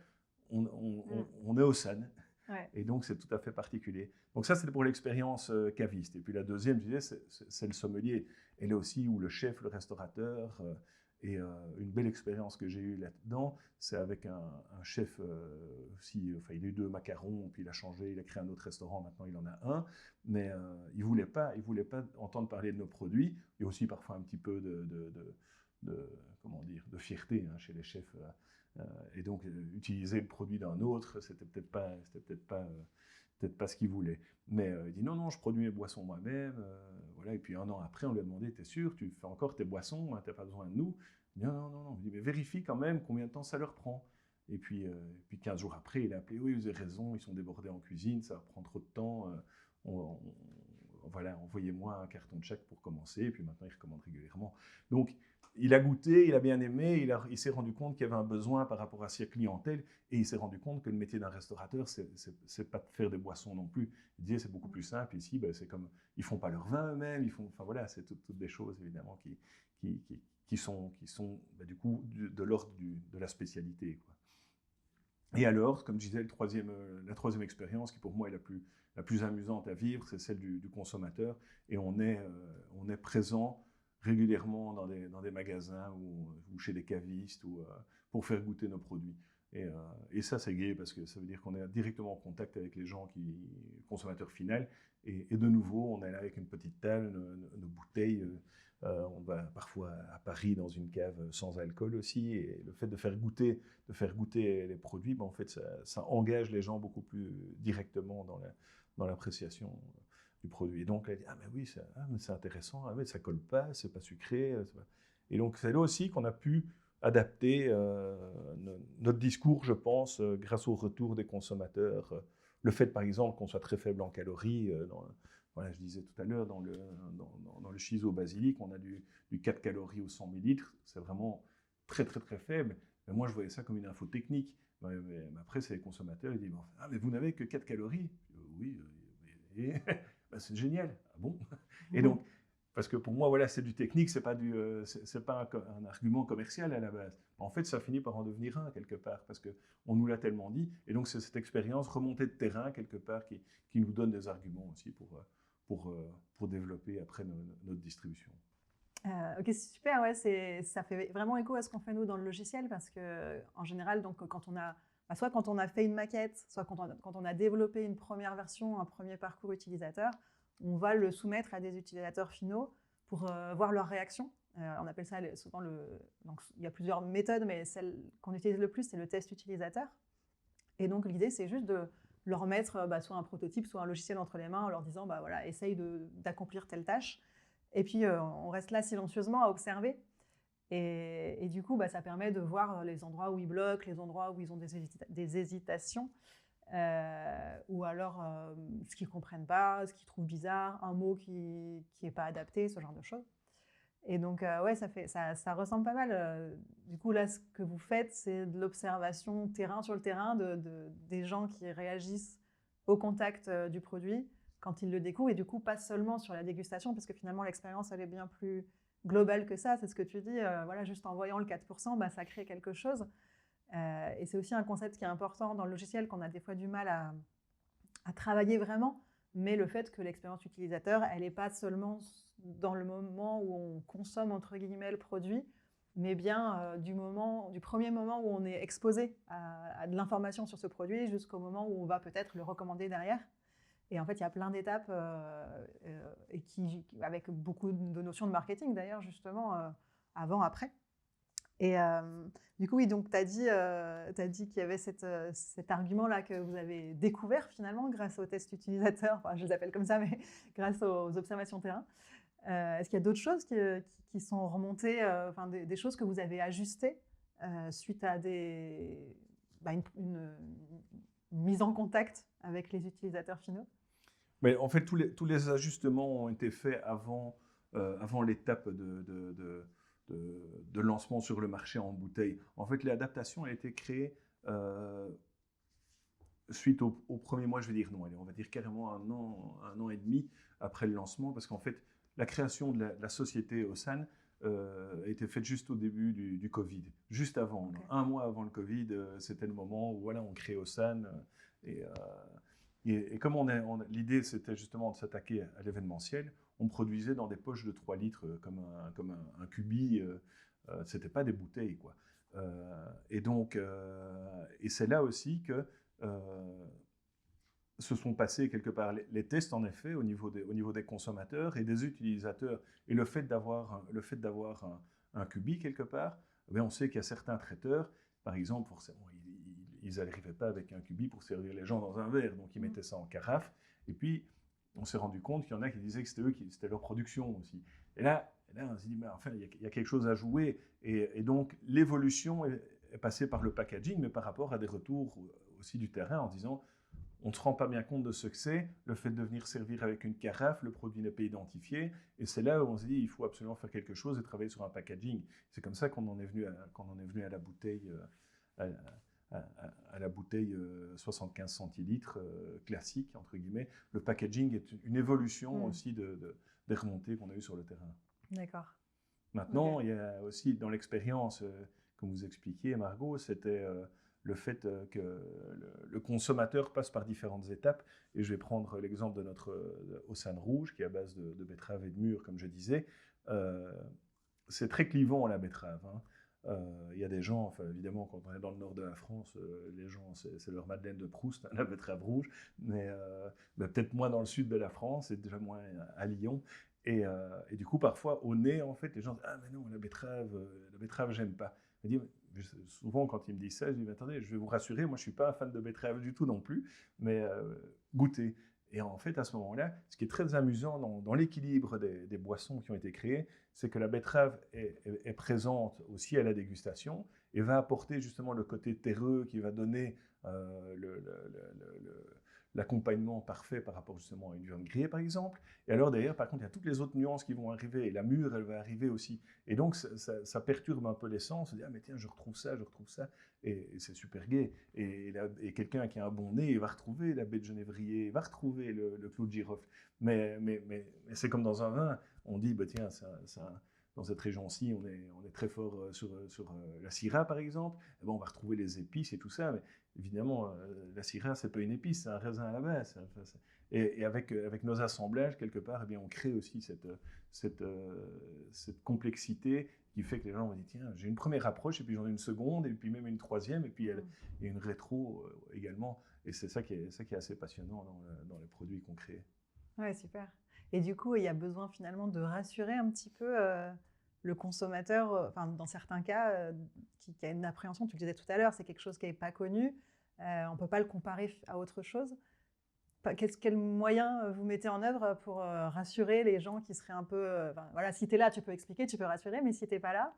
on est au san. Ouais. Et donc, c'est tout à fait particulier. Donc ça, c'était pour l'expérience caviste. Et puis la deuxième, je disais, c'est le sommelier. Et là aussi, où le chef, le restaurateur, et une belle expérience que j'ai eue là-dedans, c'est avec un chef aussi, enfin il a eu 2 macarons, puis il a changé, il a créé un autre restaurant, maintenant il en a un, mais il voulait pas entendre parler de nos produits, et aussi parfois un petit peu comment dire, de fierté chez les chefs, et donc utiliser le produit d'un autre, c'était peut-être pas ce qu'il voulait. Mais il dit non, je produis mes boissons moi-même. Voilà. Et puis un an après, on lui a demandé, t'es sûr, tu fais encore tes boissons, t'as pas besoin de nous? Il dit non. Il dit, mais vérifie quand même combien de temps ça leur prend. Et puis 15 jours après, il a appelé, oui, vous avez raison, ils sont débordés en cuisine, ça prend trop de temps. Voilà, envoyez-moi un carton de chèque pour commencer. Et puis maintenant, il recommande régulièrement. Donc, il a goûté, il a bien aimé, il s'est rendu compte qu'il y avait un besoin par rapport à sa clientèle, et il s'est rendu compte que le métier d'un restaurateur, c'est pas de faire des boissons non plus. Il disait c'est beaucoup plus simple ici, c'est comme ils font pas leur vin eux-mêmes, enfin voilà, c'est toutes des choses évidemment qui sont du coup de l'ordre de la spécialité, quoi. Et alors, comme je disais, la troisième expérience qui pour moi est la plus amusante à vivre, c'est celle du consommateur, et on est présent régulièrement dans des magasins ou chez des cavistes pour faire goûter nos produits. Et ça, c'est gai parce que ça veut dire qu'on est directement en contact avec les gens consommateurs finaux. Et de nouveau, on est là avec une petite table, nos bouteilles. On va parfois à Paris dans une cave sans alcool aussi. Et le fait de faire goûter les produits, en fait, ça engage les gens beaucoup plus directement dans l'appréciation du produit. Et donc, elle dit, mais oui, mais c'est intéressant, mais ça colle pas, c'est pas sucré. Et donc, c'est là aussi qu'on a pu adapter notre discours, je pense, grâce au retour des consommateurs. Le fait, par exemple, qu'on soit très faible en calories, voilà, je disais tout à l'heure, dans le shiso basilic, on a du 4 calories au 100 millilitres, c'est vraiment très faible. Mais moi, je voyais ça comme une info technique. Mais après, c'est les consommateurs, ils disent, mais vous n'avez que 4 calories? Oui, c'est génial. Ah bon? Et donc, parce que pour moi, voilà, c'est du technique, c'est pas un argument commercial à la base. En fait, ça finit par en devenir un quelque part, parce qu'on nous l'a tellement dit. Et donc, c'est cette expérience remontée de terrain quelque part qui nous donne des arguments aussi pour développer après notre distribution. Ok, c'est super, ouais, ça fait vraiment écho à ce qu'on fait nous dans le logiciel, parce que en général, donc soit quand on a fait une maquette, soit quand on a développé une première version, un premier parcours utilisateur, on va le soumettre à des utilisateurs finaux pour voir leur réaction. On appelle ça souvent donc il y a plusieurs méthodes, mais celle qu'on utilise le plus, c'est le test utilisateur. Et donc l'idée, c'est juste de leur mettre soit un prototype, soit un logiciel entre les mains en leur disant, voilà, essaye d'accomplir telle tâche. Et puis, on reste là silencieusement à observer. Et du coup, ça permet de voir les endroits où ils bloquent, les endroits où ils ont des hésitations. ou alors ce qu'ils ne comprennent pas, ce qu'ils trouvent bizarre, un mot qui n'est pas adapté, ce genre de choses. Et donc, ouais, ça ressemble pas mal. Du coup, là, ce que vous faites, c'est de l'observation terrain sur le terrain des gens qui réagissent au contact du produit quand ils le découvrent. Et du coup, pas seulement sur la dégustation, parce que finalement, l'expérience, elle est bien plus globale que ça. C'est ce que tu dis. Voilà, juste en voyant le 4%, bah, ça crée quelque chose. Et c'est aussi un concept qui est important dans le logiciel, qu'on a des fois du mal à travailler vraiment. Mais le fait que l'expérience utilisateur, elle n'est pas seulement dans le moment où on consomme, entre guillemets, le produit, mais bien du premier moment où on est exposé à de l'information sur ce produit jusqu'au moment où on va peut-être le recommander derrière. Et en fait, il y a plein d'étapes et avec beaucoup de notions de marketing, d'ailleurs, justement, avant, après. Et du coup, oui, donc tu as dit qu'il y avait cet argument-là que vous avez découvert finalement grâce aux tests utilisateurs, enfin je les appelle comme ça, mais grâce aux observations terrain. Est-ce qu'il y a d'autres choses qui sont remontées, des choses que vous avez ajustées suite à une mise en contact avec les utilisateurs finaux? Mais en fait, tous les ajustements ont été faits avant l'étape de lancement sur le marché en bouteille. En fait, l'adaptation a été créée suite au premier mois, je vais dire non, allez, on va dire carrément un an et demi après le lancement, parce qu'en fait, la création de la société Osan a été faite juste au début du Covid, juste avant. Okay. Un mois avant le Covid, c'était le moment où voilà, on crée Osan. Et comme l'idée, c'était justement de s'attaquer à l'événementiel, on produisait dans des poches de 3 litres comme un cubi. Ce n'était pas des bouteilles, quoi. Et donc, et c'est là aussi que se sont passés quelque part les tests, en effet, au niveau des consommateurs et des utilisateurs. Et le fait d'avoir un cubi quelque part, bien, on sait qu'il y a certains traiteurs, par exemple, forcément, ils n'arrivaient pas avec un cubi pour servir les gens dans un verre, donc ils mettaient ça en carafe. Et puis, on s'est rendu compte qu'il y en a qui disaient que c'était leur production aussi. Et là on s'est dit, mais enfin, il y a quelque chose à jouer. Et donc, l'évolution est passée par le packaging, mais par rapport à des retours aussi du terrain en disant, on ne se rend pas bien compte de ce que c'est, le fait de venir servir avec une carafe, le produit n'est pas identifié, et c'est là où on s'est dit, il faut absolument faire quelque chose et travailler sur un packaging. C'est comme ça qu'on en est venu à la bouteille, à la bouteille 75 centilitres classique, entre guillemets. Le packaging est une évolution aussi des remontées qu'on a eues sur le terrain. D'accord. Maintenant, il y a aussi dans l'expérience, comme vous expliquiez, Margot, c'était le fait que le consommateur passe par différentes étapes. Et je vais prendre l'exemple de notre Osan rouge, qui est à base de betterave et de mûre, comme je disais. C'est très clivant, la betterave. Il y a des gens, enfin, évidemment, quand on est dans le nord de la France, les gens, c'est leur Madeleine de Proust, la betterave rouge. Mais peut-être moins dans le sud de la France, et déjà moins à Lyon. Et du coup, parfois, au nez, en fait, les gens disent « Ah, mais non, la betterave, j'aime pas. » Je dis, souvent, quand ils me disent ça, je dis « Mais attendez, je vais vous rassurer, moi, je suis pas un fan de betterave du tout non plus, mais goûtez. » Et en fait, à ce moment-là, ce qui est très amusant dans l'équilibre des boissons qui ont été créées, c'est que la betterave est présente aussi à la dégustation et va apporter justement le côté terreux qui va donner l'accompagnement parfait par rapport justement à une viande grillée, par exemple. Et alors derrière, par contre, il y a toutes les autres nuances qui vont arriver, et la mûre, elle va arriver aussi. Et donc, ça perturbe un peu l'essence, on se dit « Ah, mais tiens, je retrouve ça, et c'est super gai. » Et quelqu'un qui a un bon nez, il va retrouver la baie de genévrier, il va retrouver le clou de girofle. Mais c'est comme dans un vin, on dit « Bah, tiens, dans cette région-ci, on est très fort sur la syrah, par exemple. Et bon, on va retrouver les épices et tout ça, mais évidemment, la syrah, c'est pas une épice, c'est un raisin à la base. Et avec nos assemblages, quelque part, eh bien, on crée aussi cette complexité qui fait que les gens vont dire « Tiens, j'ai une première approche, et puis j'en ai une seconde, et puis même une troisième, et puis il y a une rétro également. » Et c'est ça qui est assez passionnant dans les produits qu'on crée. Ouais, super. Et du coup, il y a besoin finalement de rassurer un petit peu le consommateur, dans certains cas, qui a une appréhension, tu le disais tout à l'heure, c'est quelque chose qui n'est pas connu, on ne peut pas le comparer à autre chose. Quel moyen vous mettez en œuvre pour rassurer les gens qui seraient un peu... voilà, si tu es là, tu peux expliquer, tu peux rassurer, mais si tu n'es pas là,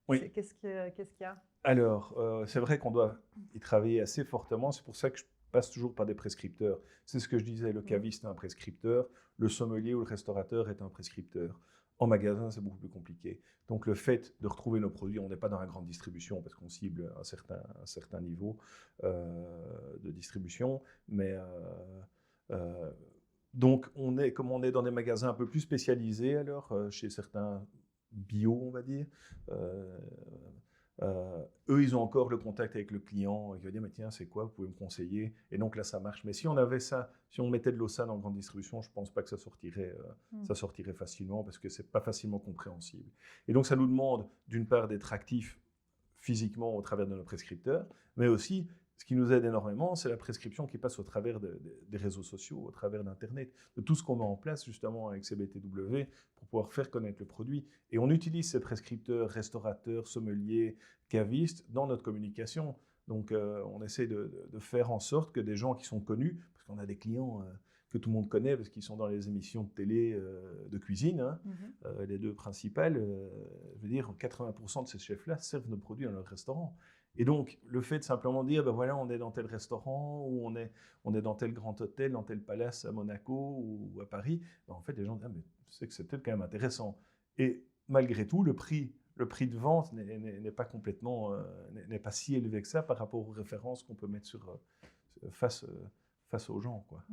oui. Qu'est-ce qu'il y a? Alors, c'est vrai qu'on doit y travailler assez fortement, c'est pour ça que passe toujours par des prescripteurs. C'est ce que je disais, le caviste est un prescripteur, le sommelier ou le restaurateur est un prescripteur. En magasin, c'est beaucoup plus compliqué. Donc le fait de retrouver nos produits, on n'est pas dans la grande distribution parce qu'on cible un certain niveau de distribution, mais donc comme on est dans des magasins un peu plus spécialisés alors, chez certains bio, on va dire, eux, ils ont encore le contact avec le client, il va dire, mais tiens, c'est quoi, vous pouvez me conseiller? Et donc là, ça marche. Mais si on avait ça, si on mettait de l'Ossane en grande distribution, je ne pense pas que ça sortirait facilement parce que ce n'est pas facilement compréhensible. Et donc, ça nous demande, d'une part, d'être actifs physiquement au travers de nos prescripteurs, mais aussi, ce qui nous aide énormément, c'est la prescription qui passe au travers des réseaux sociaux, au travers d'Internet, de tout ce qu'on met en place justement avec CBTW pour pouvoir faire connaître le produit. Et on utilise ces prescripteurs, restaurateurs, sommeliers, cavistes dans notre communication. Donc on essaie de faire en sorte que des gens qui sont connus, parce qu'on a des clients que tout le monde connaît parce qu'ils sont dans les émissions de télé de cuisine, hein, les deux principales, je veux dire 80% de ces chefs-là servent nos produits dans leur restaurant. Et donc, le fait de simplement dire, ben voilà, on est dans tel restaurant, ou on est dans tel grand hôtel, dans tel palace à Monaco ou à Paris, ben en fait, les gens disent, ah, mais c'est que c'est peut-être quand même intéressant. Et malgré tout, le prix de vente n'est pas complètement, n'est pas si élevé que ça par rapport aux références qu'on peut mettre face aux gens, quoi.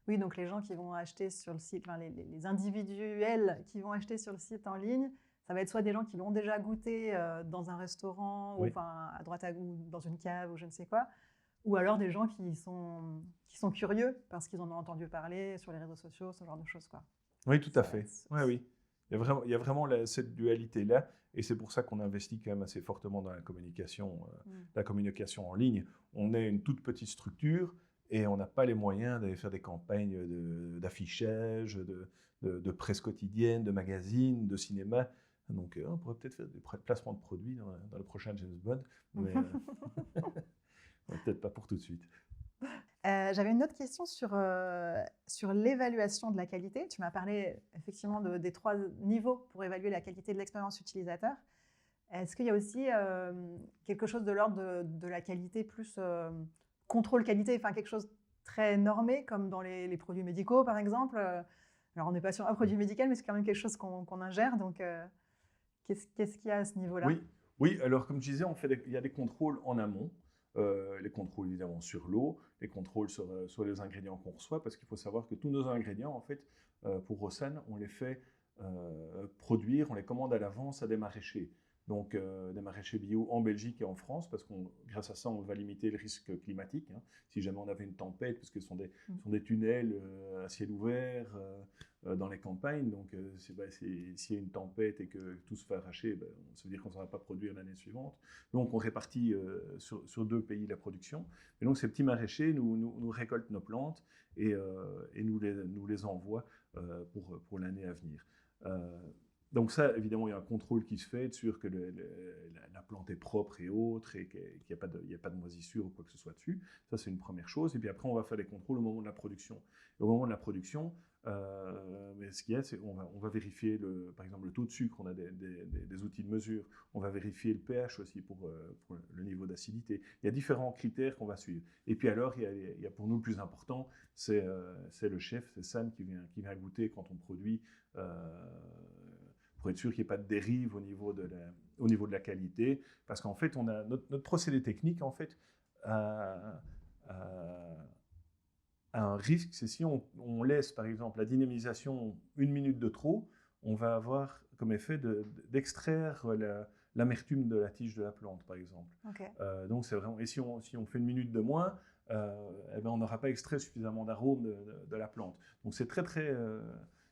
Oui, donc les gens qui vont acheter sur le site, enfin les individuels qui vont acheter sur le site en ligne, ça va être soit des gens qui l'ont déjà goûté dans un restaurant, Oui. ou enfin à droite ou dans une cave ou je ne sais quoi, ou alors des gens qui sont curieux parce qu'ils en ont entendu parler sur les réseaux sociaux, ce genre de choses, quoi. Oui, tout à fait. Oui. Il y a vraiment cette dualité-là, et c'est pour ça qu'on investit quand même assez fortement dans la communication en ligne. On est une toute petite structure, et on n'a pas les moyens d'aller faire des campagnes d'affichage, de presse quotidienne, de magazines, de cinéma. Donc, on pourrait peut-être faire des placements de produits dans le prochain James Bond, mais peut-être pas pour tout de suite. J'avais une autre question sur l'évaluation de la qualité. Tu m'as parlé effectivement des 3 niveaux pour évaluer la qualité de l'expérience utilisateur. Est-ce qu'il y a aussi quelque chose de l'ordre de la qualité plus contrôle qualité, enfin quelque chose très normé, comme dans les produits médicaux, par exemple. Alors, on n'est pas sur un produit médical, mais c'est quand même quelque chose qu'on ingère. Donc, qu'est-ce qu'il y a à ce niveau-là? Oui, alors comme je disais, il y a des contrôles en amont. Les contrôles évidemment sur l'eau, les contrôles sur les ingrédients qu'on reçoit, parce qu'il faut savoir que tous nos ingrédients, en fait, pour Rossane, on les fait produire, on les commande à l'avance à des maraîchers. Donc des maraîchers bio en Belgique et en France, parce que grâce à ça, on va limiter le risque climatique. Hein. Si jamais on avait une tempête, parce que ce sont des tunnels à ciel ouvert dans les campagnes, donc s'il y a une tempête et que tout se fait arracher, ça veut dire qu'on ne saura pas produire l'année suivante. Donc on répartit sur 2 pays la production. Et donc ces petits maraîchers nous récoltent nos plantes et nous les envoient pour l'année à venir. Donc ça, évidemment, il y a un contrôle qui se fait, être sûr que la plante est propre et autre, et qu'il n'y a pas de moisissure ou quoi que ce soit dessus. Ça, c'est une première chose. Et puis après, on va faire des contrôles au moment de la production. Et au moment de la production, mais ce qu'il y a, c'est qu'on va vérifier, par exemple, le taux de sucre. On a des outils de mesure. On va vérifier le pH aussi pour le niveau d'acidité. Il y a différents critères qu'on va suivre. Et puis alors, il y a pour nous le plus important, c'est le chef, c'est Sam qui vient goûter quand on produit, pour être sûr qu'il n'y ait pas de dérive au niveau de la qualité, parce qu'en fait, on a notre procédé technique, en fait, a un risque, c'est si on laisse, par exemple, la dynamisation 1 minute de trop, on va avoir comme effet d'extraire l'amertume de la tige de la plante, par exemple. Okay. Donc, c'est vraiment, et si on fait 1 minute de moins, on n'aura pas extrait suffisamment d'arôme de la plante. Donc, c'est très, très...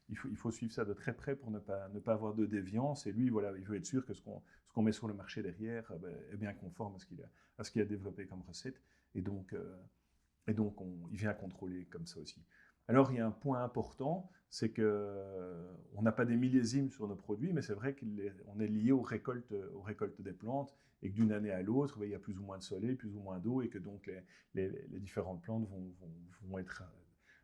Il faut suivre ça de très près pour ne pas avoir de déviance. Et lui, voilà, il veut être sûr que ce qu'on met sur le marché derrière est bien conforme à ce qu'il a développé comme recette. Et donc il vient contrôler comme ça aussi. Alors, il y a un point important, c'est qu'on n'a pas des millésimes sur nos produits, mais c'est vrai qu'on est lié aux récoltes des plantes, et que d'une année à l'autre, il y a plus ou moins de soleil, plus ou moins d'eau, et que donc les différentes plantes vont être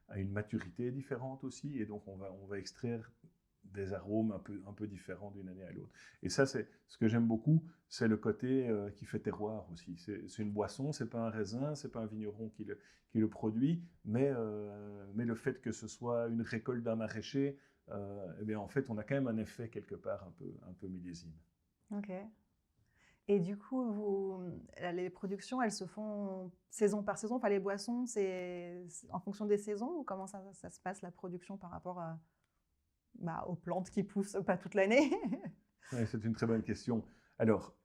à une maturité différente aussi, et donc on va extraire des arômes un peu différents d'une année à l'autre. Et ça, c'est ce que j'aime beaucoup, c'est le côté qui fait terroir aussi. C'est une boisson, c'est pas un raisin, c'est pas un vigneron qui le produit, mais le fait que ce soit une récolte d'un maraîcher, eh bien, en fait, on a quand même un effet quelque part un peu millésime. Ok. Et du coup, les productions, elles se font saison par saison. Enfin, les boissons, c'est en fonction des saisons ou comment ça se passe la production par rapport aux plantes qui poussent pas toute l'année? Ouais, c'est une très bonne question. Alors,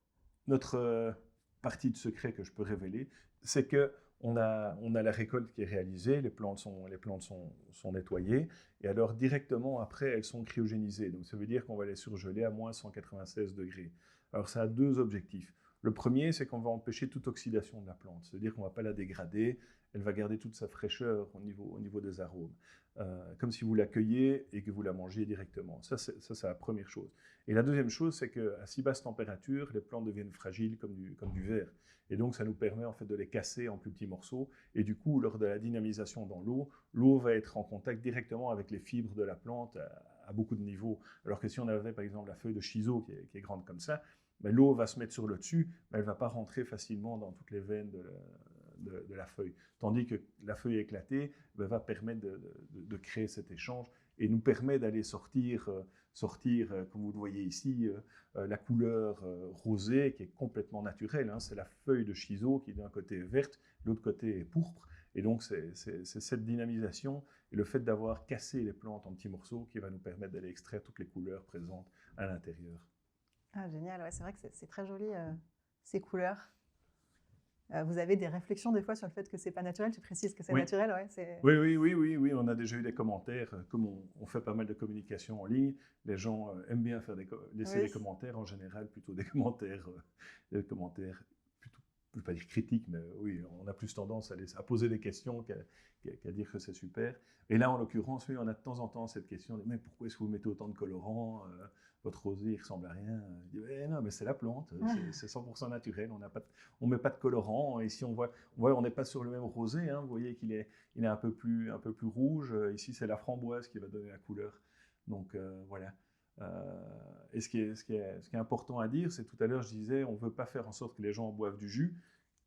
notre partie de secret que je peux révéler, c'est que on a la récolte qui est réalisée, les plantes sont nettoyées, et alors directement après, elles sont cryogénisées. Donc ça veut dire qu'on va les surgeler à moins 196 degrés. Alors ça a deux objectifs. Le premier, c'est qu'on va empêcher toute oxydation de la plante, c'est-à-dire qu'on ne va pas la dégrader, elle va garder toute sa fraîcheur au niveau des arômes, comme si vous la cueilliez et que vous la mangiez directement. Ça, c'est la première chose. Et la deuxième chose, c'est qu'à si basse température, les plantes deviennent fragiles comme du verre. Et donc, ça nous permet en fait de les casser en plus petits morceaux. Et du coup, lors de la dynamisation dans l'eau, l'eau va être en contact directement avec les fibres de la plante à beaucoup de niveaux. Alors que si on avait par exemple la feuille de shiso qui est grande comme ça, ben, l'eau va se mettre sur le dessus, mais elle ne va pas rentrer facilement dans toutes les veines de la feuille. Tandis que la feuille éclatée ben, va permettre de créer cet échange et nous permet d'aller sortir, comme vous le voyez ici, la couleur rosée qui est complètement naturelle. Hein. C'est la feuille de shiso qui d'un côté est verte, de l'autre côté est pourpre. Et donc c'est cette dynamisation et le fait d'avoir cassé les plantes en petits morceaux qui va nous permettre d'aller extraire toutes les couleurs présentes à l'intérieur. Ah, génial, ouais, c'est vrai que c'est très joli, ces couleurs. Vous avez des réflexions des fois sur le fait que c'est pas naturel, tu précises que c'est Oui. naturel, ouais, Oui, on a déjà eu des commentaires. Comme on fait pas mal de communication en ligne, les gens aiment bien laisser des commentaires, en général plutôt des commentaires plutôt, je ne vais pas dire critiques, mais oui, on a plus tendance à poser des questions qu'à dire que c'est super. Et là, en l'occurrence, oui, on a de temps en temps cette question, mais pourquoi est-ce que vous mettez autant de colorants votre rosé, il ressemble à rien. Il dit, non, mais c'est la plante, c'est 100% naturel, on met pas de colorant. Ici, on n'est pas sur le même rosé, hein, vous voyez qu'il est un peu plus rouge. Ici, c'est la framboise qui va donner la couleur. Donc, voilà. Et ce qui est important à dire, c'est tout à l'heure, je disais, on ne veut pas faire en sorte que les gens boivent du jus.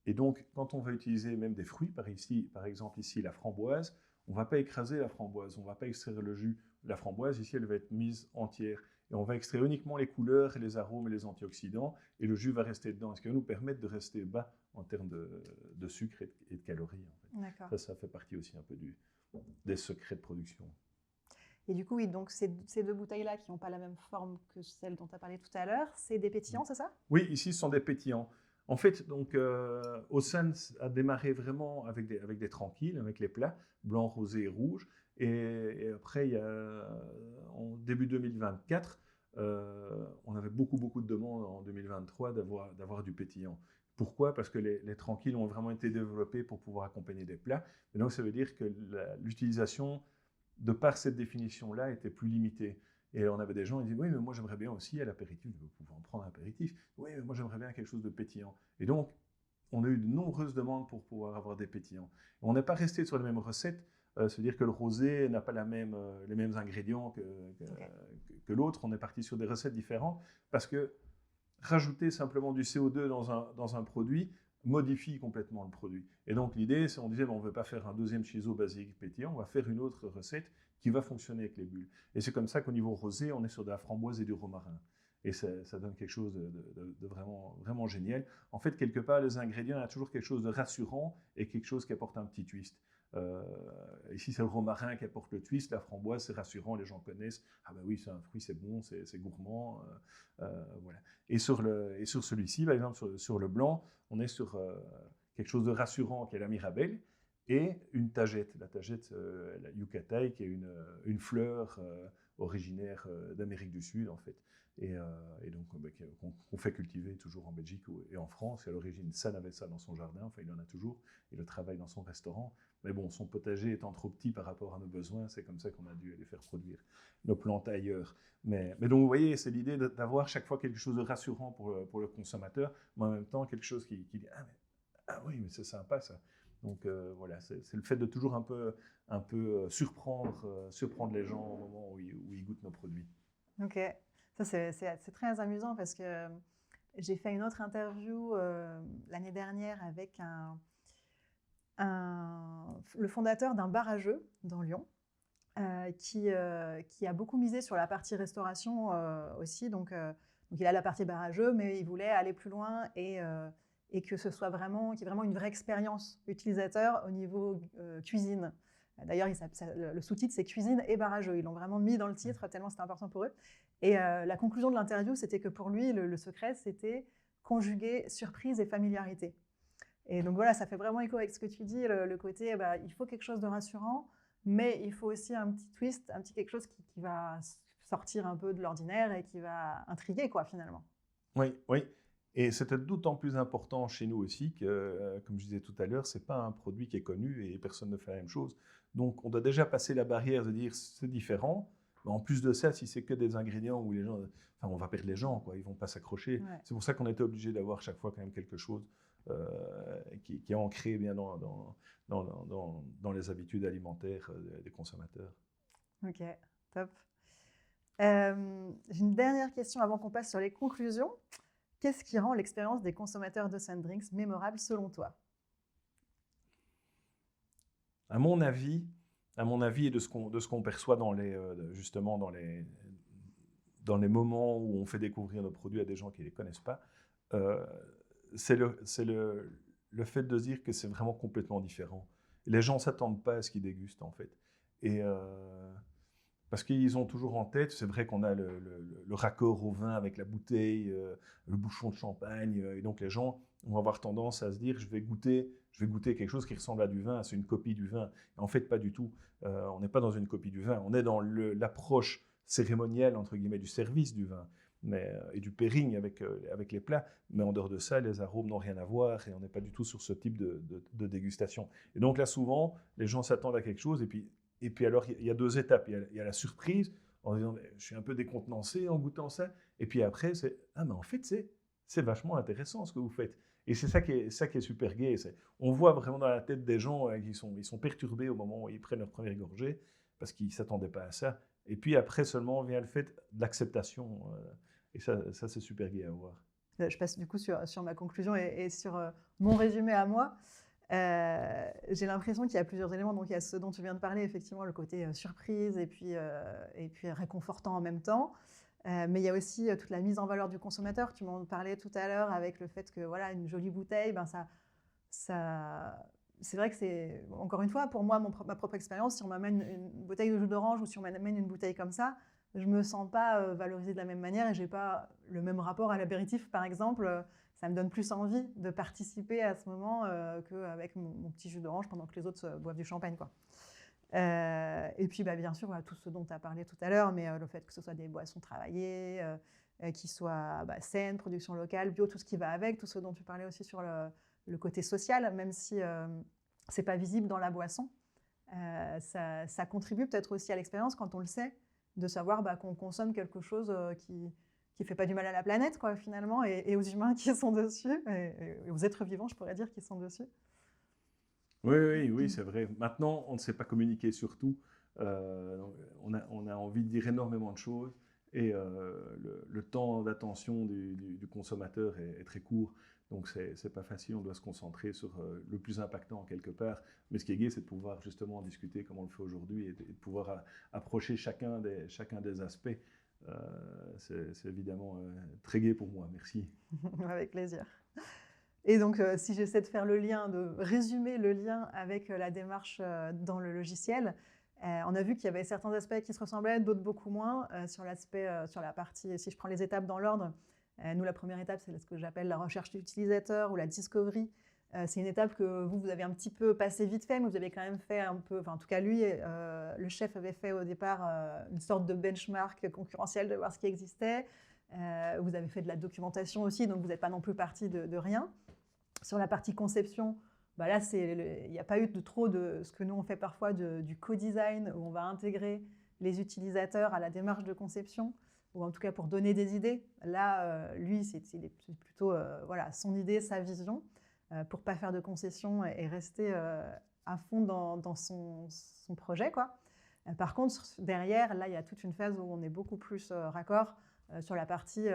Et donc, quand on va utiliser même des fruits, par exemple ici la framboise, on ne va pas écraser la framboise, on ne va pas extraire le jus. La framboise, ici, elle va être mise entière. Et on va extraire uniquement les couleurs, et les arômes et les antioxydants, et le jus va rester dedans, ce qui va nous permettre de rester bas en termes de sucre et de calories. En fait. Ça fait partie aussi un peu des secrets de production. Et du coup, oui, donc ces deux bouteilles-là qui n'ont pas la même forme que celles dont tu as parlé tout à l'heure, c'est des pétillants, c'est ça? Oui, ici, ce sont des pétillants. En fait, donc, Osan a démarré vraiment avec des tranquilles, avec les plats, blanc, rosé et rouge. Et après, en début 2024, on avait beaucoup de demandes en 2023 d'avoir du pétillant. Pourquoi? Parce que les tranquilles ont vraiment été développés pour pouvoir accompagner des plats. Et donc, ça veut dire que l'utilisation, de par cette définition-là, était plus limitée. Et on avait des gens qui disaient, oui, mais moi j'aimerais bien aussi à l'apéritif, vous pouvez en prendre un apéritif. Oui, mais moi j'aimerais bien quelque chose de pétillant. Et donc, on a eu de nombreuses demandes pour pouvoir avoir des pétillants. Et on n'est pas resté sur les mêmes recettes, c'est-à-dire que le rosé n'a pas les mêmes ingrédients que l'autre. On est parti sur des recettes différentes parce que rajouter simplement du CO2 dans un produit modifie complètement le produit. Et donc l'idée, c'est on disait, on ne veut pas faire un deuxième shiso basique pétillant, on va faire une autre recette qui va fonctionner avec les bulles. Et c'est comme ça qu'au niveau rosé, on est sur de la framboise et du romarin. Et ça donne quelque chose de vraiment génial. En fait, quelque part, les ingrédients, il y a toujours quelque chose de rassurant et quelque chose qui apporte un petit twist. Ici, c'est le romarin qui apporte le twist. La framboise, c'est rassurant, les gens connaissent. Ah ben oui, c'est un fruit, c'est bon, c'est gourmand. Voilà. Et sur celui-ci, par exemple, sur le blanc, on est sur quelque chose de rassurant qui est la mirabelle et une tagette. La tagette, la yucataï, qui est une fleur originaire d'Amérique du Sud, en fait. Et donc, qu'on fait cultiver toujours en Belgique et en France. Et à l'origine, San avait ça dans son jardin, enfin, il en a toujours. Il le travaille dans son restaurant. Mais bon, son potager étant trop petit par rapport à nos besoins, c'est comme ça qu'on a dû aller faire produire nos plantes ailleurs. Mais donc, vous voyez, c'est l'idée d'avoir chaque fois quelque chose de rassurant pour le consommateur, mais en même temps, quelque chose qui dit « Ah oui, mais c'est sympa ça ». Donc voilà, c'est le fait de toujours un peu surprendre les gens au moment où ils goûtent nos produits. Ok, ça c'est très amusant parce que j'ai fait une autre interview l'année dernière avec le fondateur d'un bar à jeux dans Lyon. Qui a beaucoup misé sur la partie restauration aussi. Donc, il a la partie bar à jeux, mais il voulait aller plus loin et que ce soit vraiment, qu'il y ait vraiment une vraie expérience utilisateur au niveau cuisine. D'ailleurs, le sous-titre, c'est cuisine et bar à jeux. Ils l'ont vraiment mis dans le titre tellement c'était important pour eux. Et la conclusion de l'interview, c'était que pour lui, le secret, c'était conjuguer surprise et familiarité. Et donc voilà, ça fait vraiment écho avec ce que tu dis, le côté, il faut quelque chose de rassurant, mais il faut aussi un petit twist, un petit quelque chose qui va sortir un peu de l'ordinaire et qui va intriguer, quoi, finalement. Oui, oui. Et c'était d'autant plus important chez nous aussi que, comme je disais tout à l'heure, c'est pas un produit qui est connu et personne ne fait la même chose. Donc, on doit déjà passer la barrière de dire c'est différent. Mais en plus de ça, si c'est que des ingrédients où les gens, enfin, on va perdre les gens, quoi. Ils vont pas s'accrocher. Ouais. C'est pour ça qu'on était obligé d'avoir chaque fois quand même quelque chose qui est ancré bien dans les habitudes alimentaires des consommateurs. Ok, top. J'ai une dernière question avant qu'on passe sur les conclusions. Qu'est-ce qui rend l'expérience des consommateurs de Sandrinks mémorable selon toi? À mon avis et de ce qu'on perçoit justement dans les moments où on fait découvrir nos produits à des gens qui ne les connaissent pas, c'est le fait de se dire que c'est vraiment complètement différent. Les gens ne s'attendent pas à ce qu'ils dégustent, en fait. Et parce qu'ils ont toujours en tête, c'est vrai qu'on a le raccord au vin avec la bouteille, le bouchon de champagne, et donc les gens vont avoir tendance à se dire je vais goûter quelque chose qui ressemble à du vin, c'est une copie du vin. Et en fait, pas du tout. On n'est pas dans une copie du vin, on est dans l'approche cérémonielle, entre guillemets, du service du vin et du pairing avec les plats. Mais en dehors de ça, les arômes n'ont rien à voir et on n'est pas du tout sur ce type de dégustation. Et donc là, souvent, les gens s'attendent à quelque chose et puis alors, il y a deux étapes. Il y a la surprise, en disant, je suis un peu décontenancé en goûtant ça. Et puis après, c'est, mais en fait, c'est vachement intéressant ce que vous faites. Et c'est ça qui est super gai. On voit vraiment dans la tête des gens qu'ils sont perturbés au moment où ils prennent leur première gorgée, parce qu'ils ne s'attendaient pas à ça. Et puis après seulement vient le fait de l'acceptation. Et ça c'est super gai à voir. Je passe du coup sur ma conclusion et sur mon résumé à moi. J'ai l'impression qu'il y a plusieurs éléments. Donc, il y a ce dont tu viens de parler, effectivement, le côté surprise et puis réconfortant en même temps. Mais il y a aussi toute la mise en valeur du consommateur. Tu m'en parlais tout à l'heure avec le fait que voilà, une jolie bouteille, c'est vrai que c'est, encore une fois, pour moi, ma propre expérience, si on m'amène une bouteille de jus d'orange ou si on m'amène une bouteille comme ça, je ne me sens pas valorisée de la même manière et je n'ai pas le même rapport à l'apéritif, par exemple. Ça me donne plus envie de participer à ce moment qu'avec mon petit jus d'orange pendant que les autres boivent du champagne, quoi. Et puis, bien sûr, tout ce dont tu as parlé tout à l'heure, mais le fait que ce soit des boissons travaillées, qui soient saines, production locale, bio, tout ce qui va avec, tout ce dont tu parlais aussi sur le côté social, même si ce n'est pas visible dans la boisson. Ça contribue peut-être aussi à l'expérience quand on le sait, de savoir qu'on consomme quelque chose qui ne fait pas du mal à la planète, quoi, finalement, et aux humains qui sont dessus, et aux êtres vivants, je pourrais dire, qui sont dessus. Oui, c'est vrai. Maintenant, on ne sait pas communiquer sur tout. On a envie de dire énormément de choses et le temps d'attention du consommateur est très court. Donc, c'est pas facile. On doit se concentrer sur le plus impactant quelque part. Mais ce qui est gai, c'est de pouvoir justement discuter comme on le fait aujourd'hui et de pouvoir approcher chacun des aspects. C'est évidemment très gai pour moi. Merci. Avec plaisir. Et donc, si j'essaie de faire le lien, de résumer le lien avec la démarche dans le logiciel, on a vu qu'il y avait certains aspects qui se ressemblaient, d'autres beaucoup moins. Sur la partie, si je prends les étapes dans l'ordre, nous, la première étape, c'est ce que j'appelle la recherche d'utilisateur ou la discovery. C'est une étape que vous avez un petit peu passé vite fait, mais vous avez quand même fait un peu, enfin en tout cas lui, le chef avait fait au départ une sorte de benchmark concurrentiel de voir ce qui existait. Vous avez fait de la documentation aussi, donc vous n'êtes pas non plus parti de rien. Sur la partie conception, là, il n'y a pas eu trop de ce que nous on fait parfois du co-design, où on va intégrer les utilisateurs à la démarche de conception, ou en tout cas pour donner des idées. Là, lui, c'est plutôt son idée, sa vision, pour ne pas faire de concessions et rester à fond dans son projet, quoi. Par contre, derrière, là, il y a toute une phase où on est beaucoup plus raccord sur la partie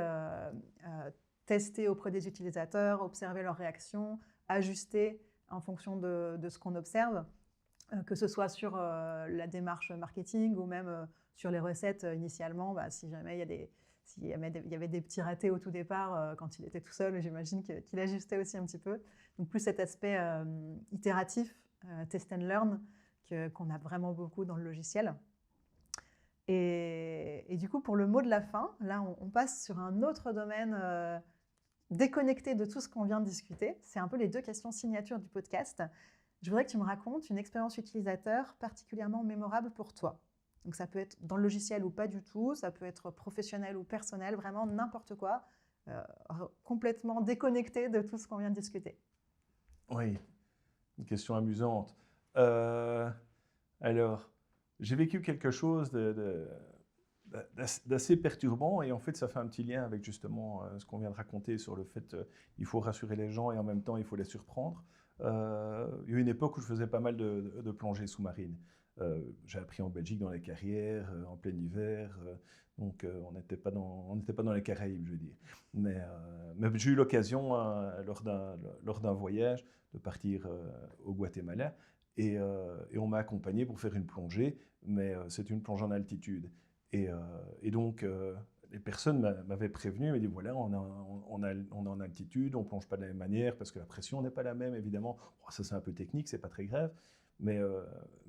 tester auprès des utilisateurs, observer leurs réactions, ajuster en fonction de ce qu'on observe, que ce soit sur la démarche marketing ou même sur les recettes initialement, si jamais s'il y avait des petits ratés au tout départ quand il était tout seul, j'imagine qu'il ajustait aussi un petit peu. Donc plus cet aspect itératif, test and learn, qu'on a vraiment beaucoup dans le logiciel. Et du coup, pour le mot de la fin, là, on passe sur un autre domaine déconnecté de tout ce qu'on vient de discuter. C'est un peu les 2 questions signatures du podcast. Je voudrais que tu me racontes une expérience utilisateur particulièrement mémorable pour toi. Donc ça peut être dans le logiciel ou pas du tout, ça peut être professionnel ou personnel, vraiment n'importe quoi, complètement déconnecté de tout ce qu'on vient de discuter. Oui, une question amusante. Alors, j'ai vécu quelque chose d'assez perturbant et en fait, ça fait un petit lien avec justement ce qu'on vient de raconter sur le fait qu'il faut rassurer les gens et en même temps, il faut les surprendre. Il y a eu une époque où je faisais pas mal de plongées sous-marines. J'ai appris en Belgique dans les carrières, en plein hiver, donc on n'était pas dans les Caraïbes, je veux dire. Mais j'ai eu l'occasion, lors d'un voyage, de partir au Guatemala et on m'a accompagné pour faire une plongée, mais c'est une plongée en altitude. Et donc, les personnes m'avaient prévenu, m'avaient dit voilà, on est en altitude, on ne plonge pas de la même manière parce que la pression n'est pas la même, évidemment. Bon, ça, c'est un peu technique, c'est pas très grave. Mais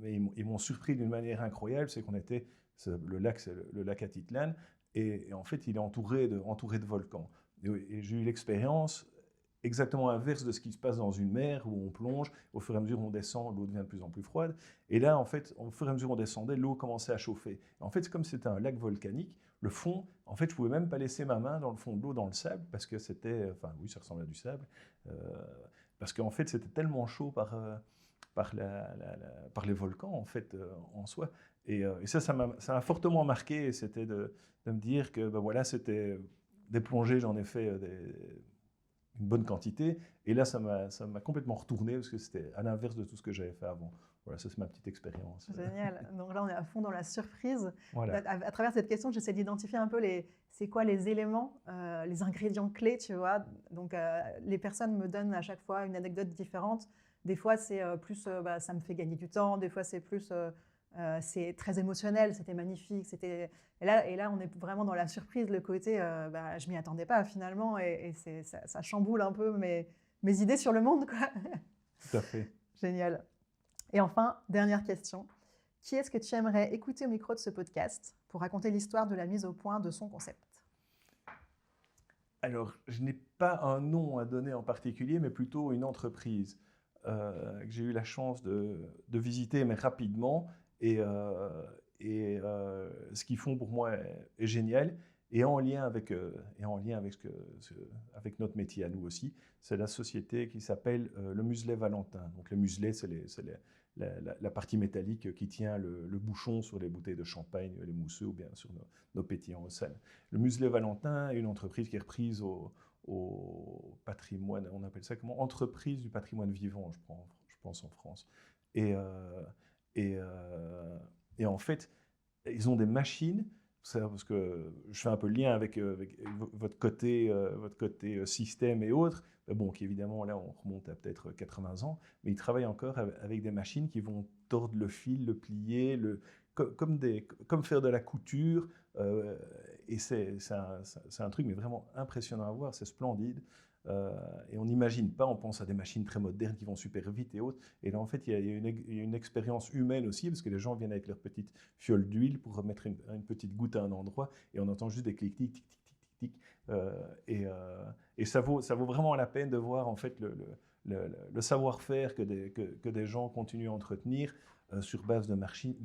ils m'ont surpris d'une manière incroyable, c'est qu'on était, le lac, c'est le lac Atitlan, et en fait, il est entouré de volcans. Et j'ai eu l'expérience exactement inverse de ce qui se passe dans une mer où on plonge, au fur et à mesure on descend, l'eau devient de plus en plus froide. Et là, en fait, au fur et à mesure on descendait, l'eau commençait à chauffer. En fait, comme c'était un lac volcanique, le fond, en fait, je ne pouvais même pas laisser ma main dans le fond de l'eau, dans le sable, parce que c'était, enfin oui, ça ressemblait à du sable, parce qu'en fait, c'était tellement chaud par les volcans, en fait, en soi. Et ça m'a fortement marqué, c'était de me dire que, ben voilà, c'était des plongées, j'en ai fait une bonne quantité. Et là, ça m'a complètement retourné parce que c'était à l'inverse de tout ce que j'avais fait avant. Voilà, ça c'est ma petite expérience. Génial. Donc là, on est à fond dans la surprise. Voilà. À travers cette question, j'essaie d'identifier un peu c'est quoi les éléments, les ingrédients clés, tu vois. Donc les personnes me donnent à chaque fois une anecdote différente. Des fois, c'est plus ça me fait gagner du temps. Des fois, c'est plus c'est très émotionnel, c'était magnifique. Et là, on est vraiment dans la surprise, le côté je m'y attendais pas finalement. Et ça chamboule un peu mes idées sur le monde, quoi. Tout à fait. Génial. Et enfin, dernière question. Qui est-ce que tu aimerais écouter au micro de ce podcast pour raconter l'histoire de la mise au point de son concept ? Alors, je n'ai pas un nom à donner en particulier, mais plutôt une entreprise que j'ai eu la chance de visiter, mais rapidement. Et ce qu'ils font pour moi est génial. Et en lien avec avec notre métier à nous aussi, c'est la société qui s'appelle le Muselet Valentin. Donc le muselet, c'est la partie métallique qui tient le bouchon sur les bouteilles de champagne, les mousseux ou bien sur nos pétillants au sel. Le Muselet Valentin est une entreprise qui est reprise au patrimoine, on appelle ça comment ? Entreprise du patrimoine vivant, je pense en France. Et en fait, ils ont des machines, parce que je fais un peu le lien avec votre côté système et autres, bon, qui évidemment, là, on remonte à peut-être 80 ans, mais ils travaillent encore avec des machines qui vont tordre le fil, le plier, comme faire de la couture, et c'est un truc mais vraiment impressionnant à voir, c'est splendide. Et on n'imagine pas, on pense à des machines très modernes qui vont super vite et autres. Et là, en fait, il y a une expérience humaine aussi, parce que les gens viennent avec leur petite fiole d'huile pour remettre une petite goutte à un endroit, et on entend juste des clics, tic, tic, tic, tic, tic. Et ça vaut vraiment la peine de voir, en fait, le savoir-faire que des gens continuent à entretenir sur base de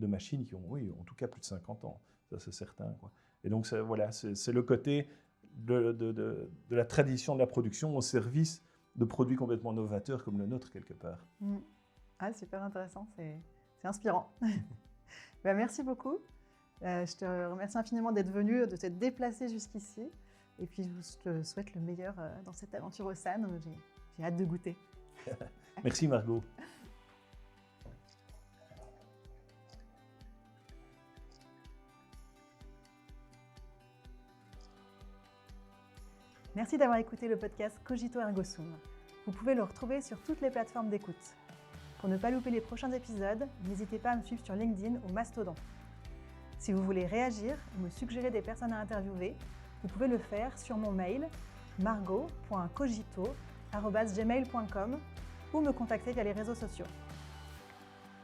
machines qui ont, oui, en tout cas plus de 50 ans. Ça, c'est certain, quoi. Et donc, voilà, c'est le côté de la tradition de la production au service de produits complètement novateurs comme le nôtre, quelque part. Ah, super intéressant, c'est inspirant. Merci beaucoup. Je te remercie infiniment d'être venu, de t'être déplacé jusqu'ici. Et puis, je te souhaite le meilleur dans cette aventure au SAN. J'ai hâte de goûter. Merci Margot. Merci d'avoir écouté le podcast Cogito Ergo Sum. Vous pouvez le retrouver sur toutes les plateformes d'écoute. Pour ne pas louper les prochains épisodes, n'hésitez pas à me suivre sur LinkedIn ou Mastodon. Si vous voulez réagir ou me suggérer des personnes à interviewer, vous pouvez le faire sur mon mail margot.cogito@gmail.com ou me contacter via les réseaux sociaux.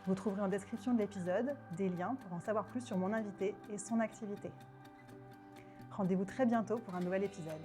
Vous trouverez en description de l'épisode des liens pour en savoir plus sur mon invité et son activité. Rendez-vous très bientôt pour un nouvel épisode.